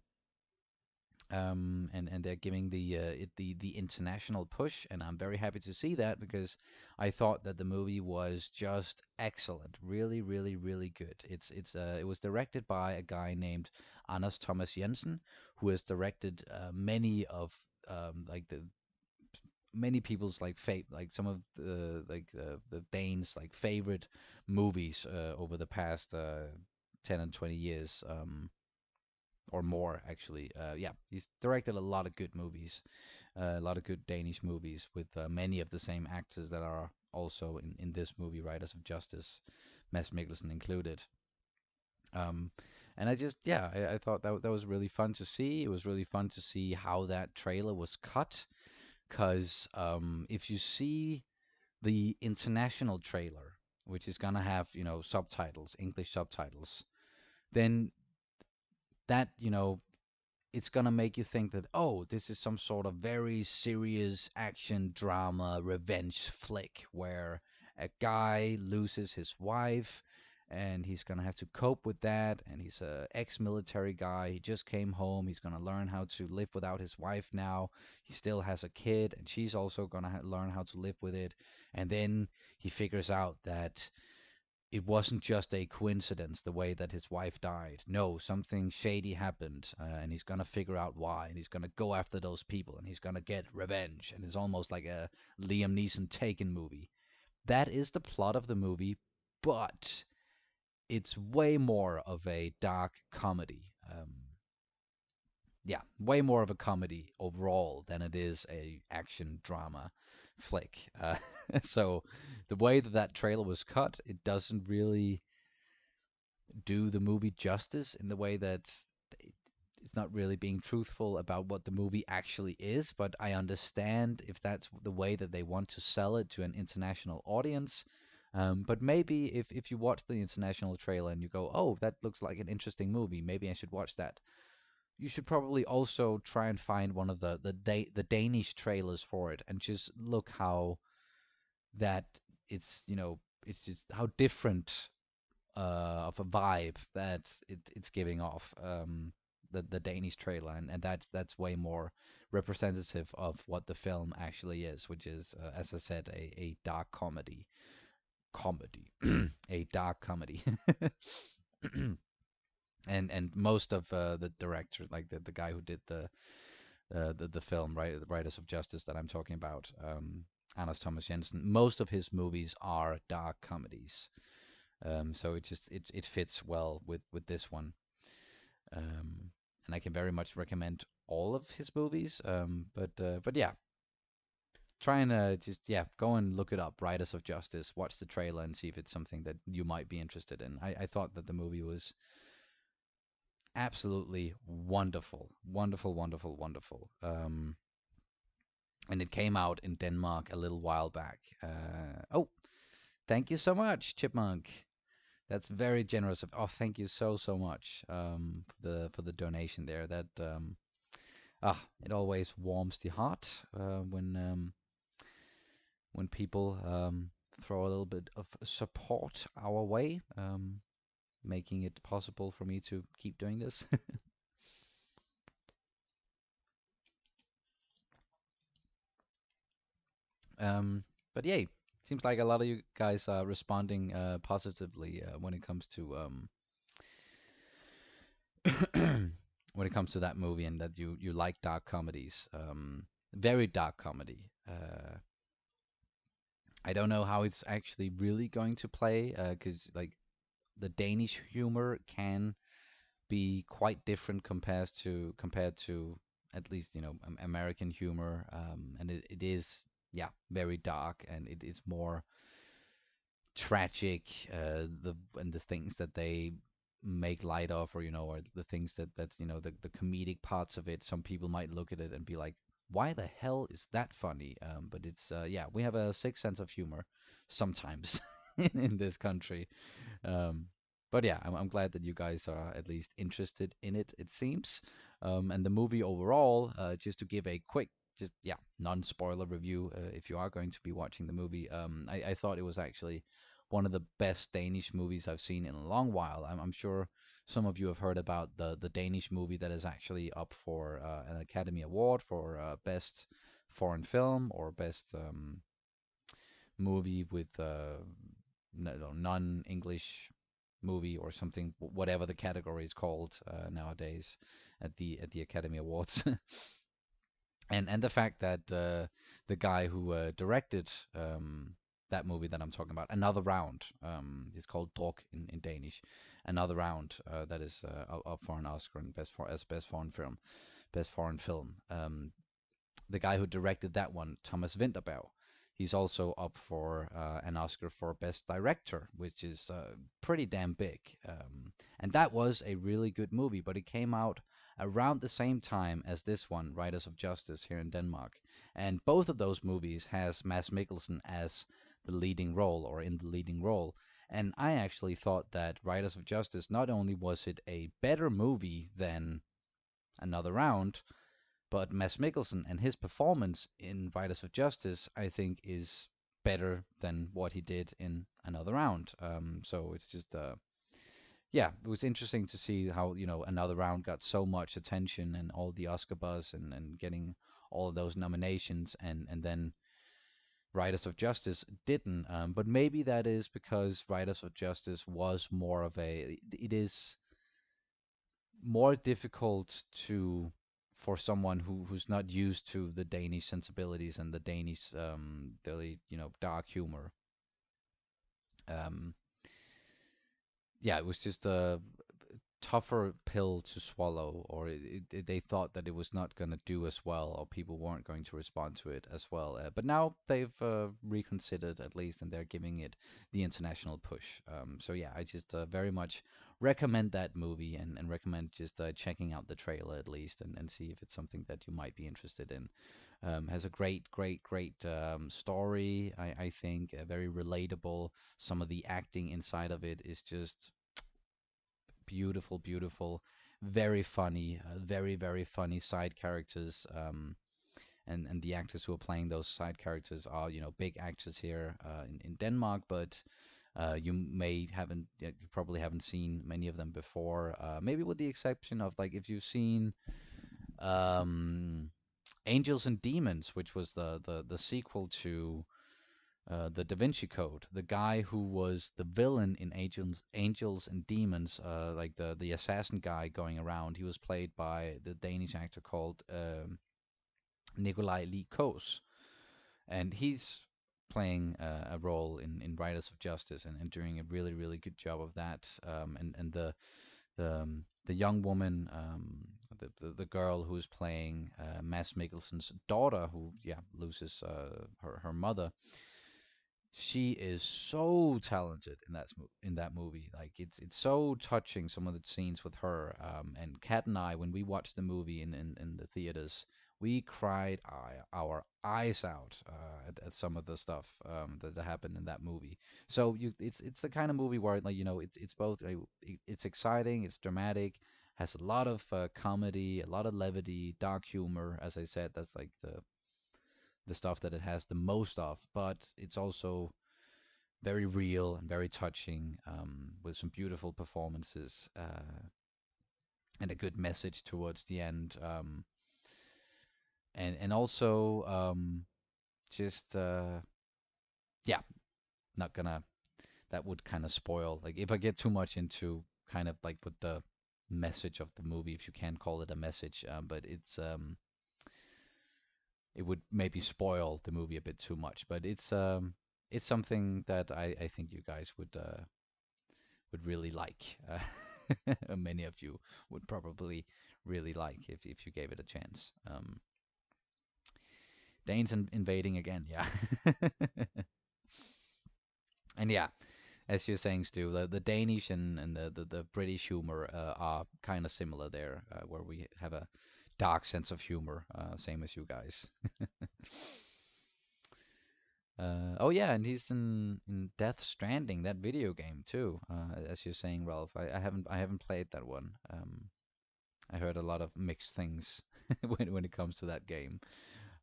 and they're giving the international push, and I'm very happy to see that because I thought that the movie was just excellent, really, really, really good. It was directed by a guy named Anders Thomas Jensen, who has directed many of like the many people's like like some of the Danes like favorite movies over the past 10 and 20 years. Or more actually. Yeah, he's directed a lot of good movies, a lot of good Danish movies with many of the same actors that are also in this movie, Riders of Justice, Mads Mikkelsen included. Um, and I just, yeah, I thought that was really fun to see. It was really fun to see how that trailer was cut, because if you see the international trailer, which is gonna have, subtitles, English subtitles, then that, it's gonna make you think that, oh, this is some sort of very serious action drama revenge flick where a guy loses his wife and he's gonna have to cope with that, and he's a ex-military guy. He just came home. He's gonna learn how to live without his wife now. He still has a kid, and she's also gonna learn how to live with it. And then he figures out that it wasn't just a coincidence the way that his wife died. No, something shady happened, and he's gonna figure out why, and he's gonna go after those people, and he's gonna get revenge. And it's almost like a Liam Neeson Taken movie. That is the plot of the movie, but it's way more of a dark comedy. Yeah, way more of a comedy overall than it is a action drama flick. So the way that that trailer was cut, it doesn't really do the movie justice in the way that it's not really being truthful about what the movie actually is, but I understand if that's the way that they want to sell it to an international audience. But maybe if you watch the international trailer and you go, oh, that looks like an interesting movie, maybe I should watch that. You should probably also try and find one of the Danish trailers for it and just look how that it's just how different of a vibe that it's giving off, the Danish trailer, and that's way more representative of what the film actually is, which is, as I said, a dark comedy, a dark comedy. And most of the director, like the guy who did the film, right, the Writers of Justice that I'm talking about, Anders Thomas Jensen, most of his movies are dark comedies. So it fits well with this one. And I can very much recommend all of his movies. But yeah, try and just, yeah, go and look it up. Riders of Justice. Watch the trailer and see if it's something that you might be interested in. I thought that the movie was absolutely wonderful, wonderful, wonderful, wonderful. And it came out in Denmark a little while back. Oh, thank you so much, Chipmunk. That's very generous. Oh, thank you so much, for the donation there. That it always warms the heart when people throw a little bit of support our way, making it possible for me to keep doing this. But yay, seems like a lot of you guys are responding positively when it comes to when it comes to that movie, and that you like dark comedies. Very dark comedy. I don't know how it's actually really going to play, because like the Danish humor can be quite different compared to at least American humor, and it is, yeah, very dark, and it is more tragic, the things that they make light of, or or the things that the comedic parts of it. Some people might look at it and be like, why the hell is that funny? But it's, yeah, we have a sick sense of humor sometimes. in this country. Um, but yeah, I'm glad that you guys are at least interested in it, it seems. And the movie overall, just to give a quick, just yeah, non-spoiler review, if you are going to be watching the movie, I thought it was actually one of the best Danish movies I've seen in a long while. I'm sure some of you have heard about the Danish movie that is actually up for an Academy Award for best foreign film or best movie with non-English movie or something, whatever the category is called nowadays at the Academy Awards. And the fact that the guy who directed that movie that I'm talking about, Another Round, it's called Druk in Danish, Another Round, that is up for an Oscar and as best foreign film. The guy who directed that one, Thomas Vinterberg, he's also up for an Oscar for Best Director, which is pretty damn big. And that was a really good movie, but it came out around the same time as this one, Riders of Justice, here in Denmark. And both of those movies has Mads Mikkelsen as the leading role or in the leading role. And I actually thought that Riders of Justice, not only was it a better movie than Another Round, but Mads Mikkelsen and his performance in Riders of Justice, I think, is better than what he did in Another Round. So it's just, yeah, it was interesting to see how, Another Round got so much attention and all the Oscar buzz and getting all of those nominations, and then Riders of Justice didn't. But maybe that is because Riders of Justice was more of it is more difficult to for someone who's not used to the Danish sensibilities and the Danish really dark humor. Um, yeah, it was just a tougher pill to swallow, or they thought that it was not going to do as well, or people weren't going to respond to it as well. But now they've reconsidered at least, and they're giving it the international push. So yeah, I just very much recommend that movie and recommend just checking out the trailer at least and see if it's something that you might be interested in. Has a great story. I think very relatable. Some of the acting inside of it is just beautiful, very funny, very funny side characters. And the actors who are playing those side characters are, big actors here in Denmark, but you probably haven't seen many of them before. Maybe with the exception of like if you've seen um, Angels and Demons, which was the sequel to the Da Vinci Code. The guy who was the villain in Angels and Demons, like the assassin guy going around, he was played by the Danish actor called Nikolaj Lee Kos, and he's playing a role in Riders of Justice and doing a really good job of that. And the young woman, the girl who's playing Mads Mikkelsen's daughter, who loses her mother, she is so talented in in that movie. Like it's so touching some of the scenes with her. And Kat and I, when we watched the movie in the theaters, we cried our eyes out at some of the stuff that happened in that movie. So it's the kind of movie where like it's both it's exciting, it's dramatic, has a lot of comedy, a lot of levity, dark humor. As I said, that's like the stuff that it has the most of, but it's also very real and very touching, with some beautiful performances and a good message towards the end. And also just yeah, not gonna that would kind of spoil like if I get too much into kind of like with the message of the movie, if you can call it a message, but it would maybe spoil the movie a bit too much. But it's something that I think you guys would really like. Many of you would probably really like if you gave it a chance. Danes invading again, yeah. And yeah, as you're saying, Stu, the Danish and the British humor are kind of similar there, where we have a dark sense of humor, same as you guys. Oh yeah, and he's in Death Stranding, that video game too. As you're saying, Ralph, I haven't played that one. I heard a lot of mixed things when it comes to that game.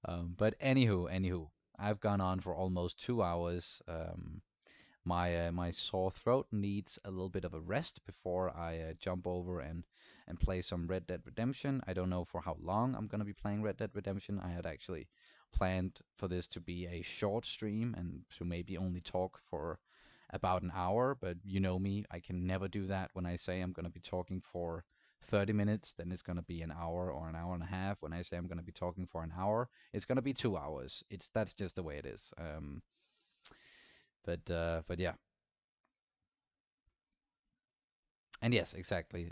But anywho, I've gone on for almost 2 hours. My sore throat needs a little bit of a rest before I jump over and play some Red Dead Redemption. I don't know for how long I'm gonna be playing Red Dead Redemption. I had actually planned for this to be a short stream and to maybe only talk for about an hour, but you know me, I can never do that. When I say I'm gonna be talking for 30 minutes, then it's gonna be an hour or an hour and a half. When I say I'm gonna be talking for an hour, it's gonna be 2 hours. That's just the way it is. But yeah. And yes, exactly.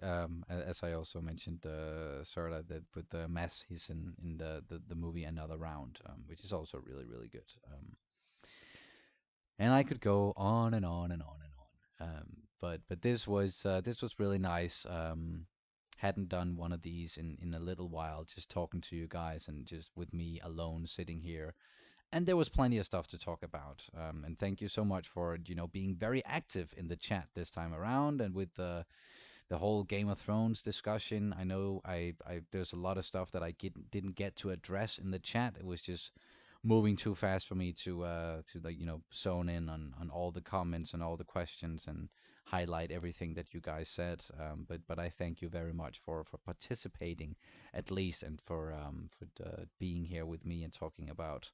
As I also mentioned, Serta, that with the mess he's in the movie Another Round, which is also really really good. And I could go on and on and on and on. But this was really nice. Hadn't done one of these in a little while, just talking to you guys and just with me alone sitting here. And there was plenty of stuff to talk about. And thank you so much for being very active in the chat this time around and with the whole Game of Thrones discussion. I know I there's a lot of stuff that I didn't get to address in the chat. It was just moving too fast for me to like zone in on all the comments and all the questions and highlight everything that you guys said. But I thank you very much for participating at least and for being here with me and talking about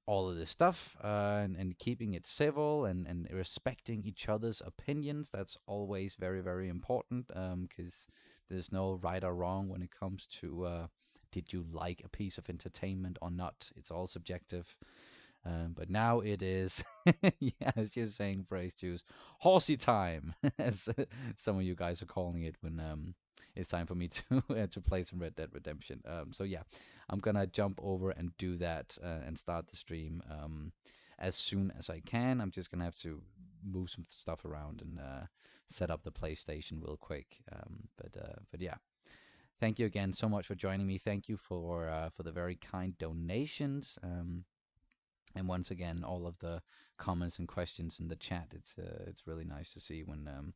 all of this stuff and keeping it civil and respecting each other's opinions. That's always very, very important because there's no right or wrong when it comes to did you like a piece of entertainment or not? It's all subjective. But now it is, yeah, as you're saying, phrase choose, horsey time, as some of you guys are calling it when it's time for me to to play some Red Dead Redemption. So yeah, I'm gonna jump over and do that and start the stream as soon as I can. I'm just gonna have to move some stuff around and set up the PlayStation real quick. But yeah. Thank you again so much for joining me. Thank you for the very kind donations. And once again, all of the comments and questions in the chat. It's really nice to see when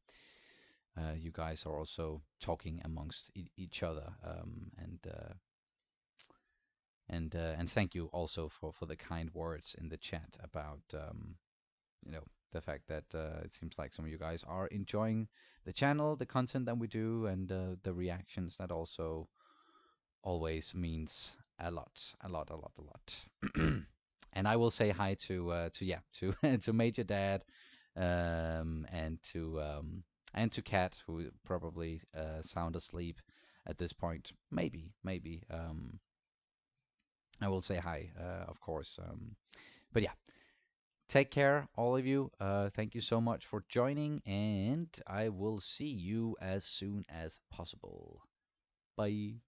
you guys are also talking amongst each other. And thank you also for the kind words in the chat about you know the fact that it seems like some of you guys are enjoying the channel, the content that we do, and the reactions. That also always means a lot, a lot, a lot, a lot. And I will say hi to yeah to to Major Dad, and to Kat, who probably sound asleep at this point. Maybe. I will say hi, of course. But yeah, take care, all of you. Thank you so much for joining, and I will see you as soon as possible. Bye.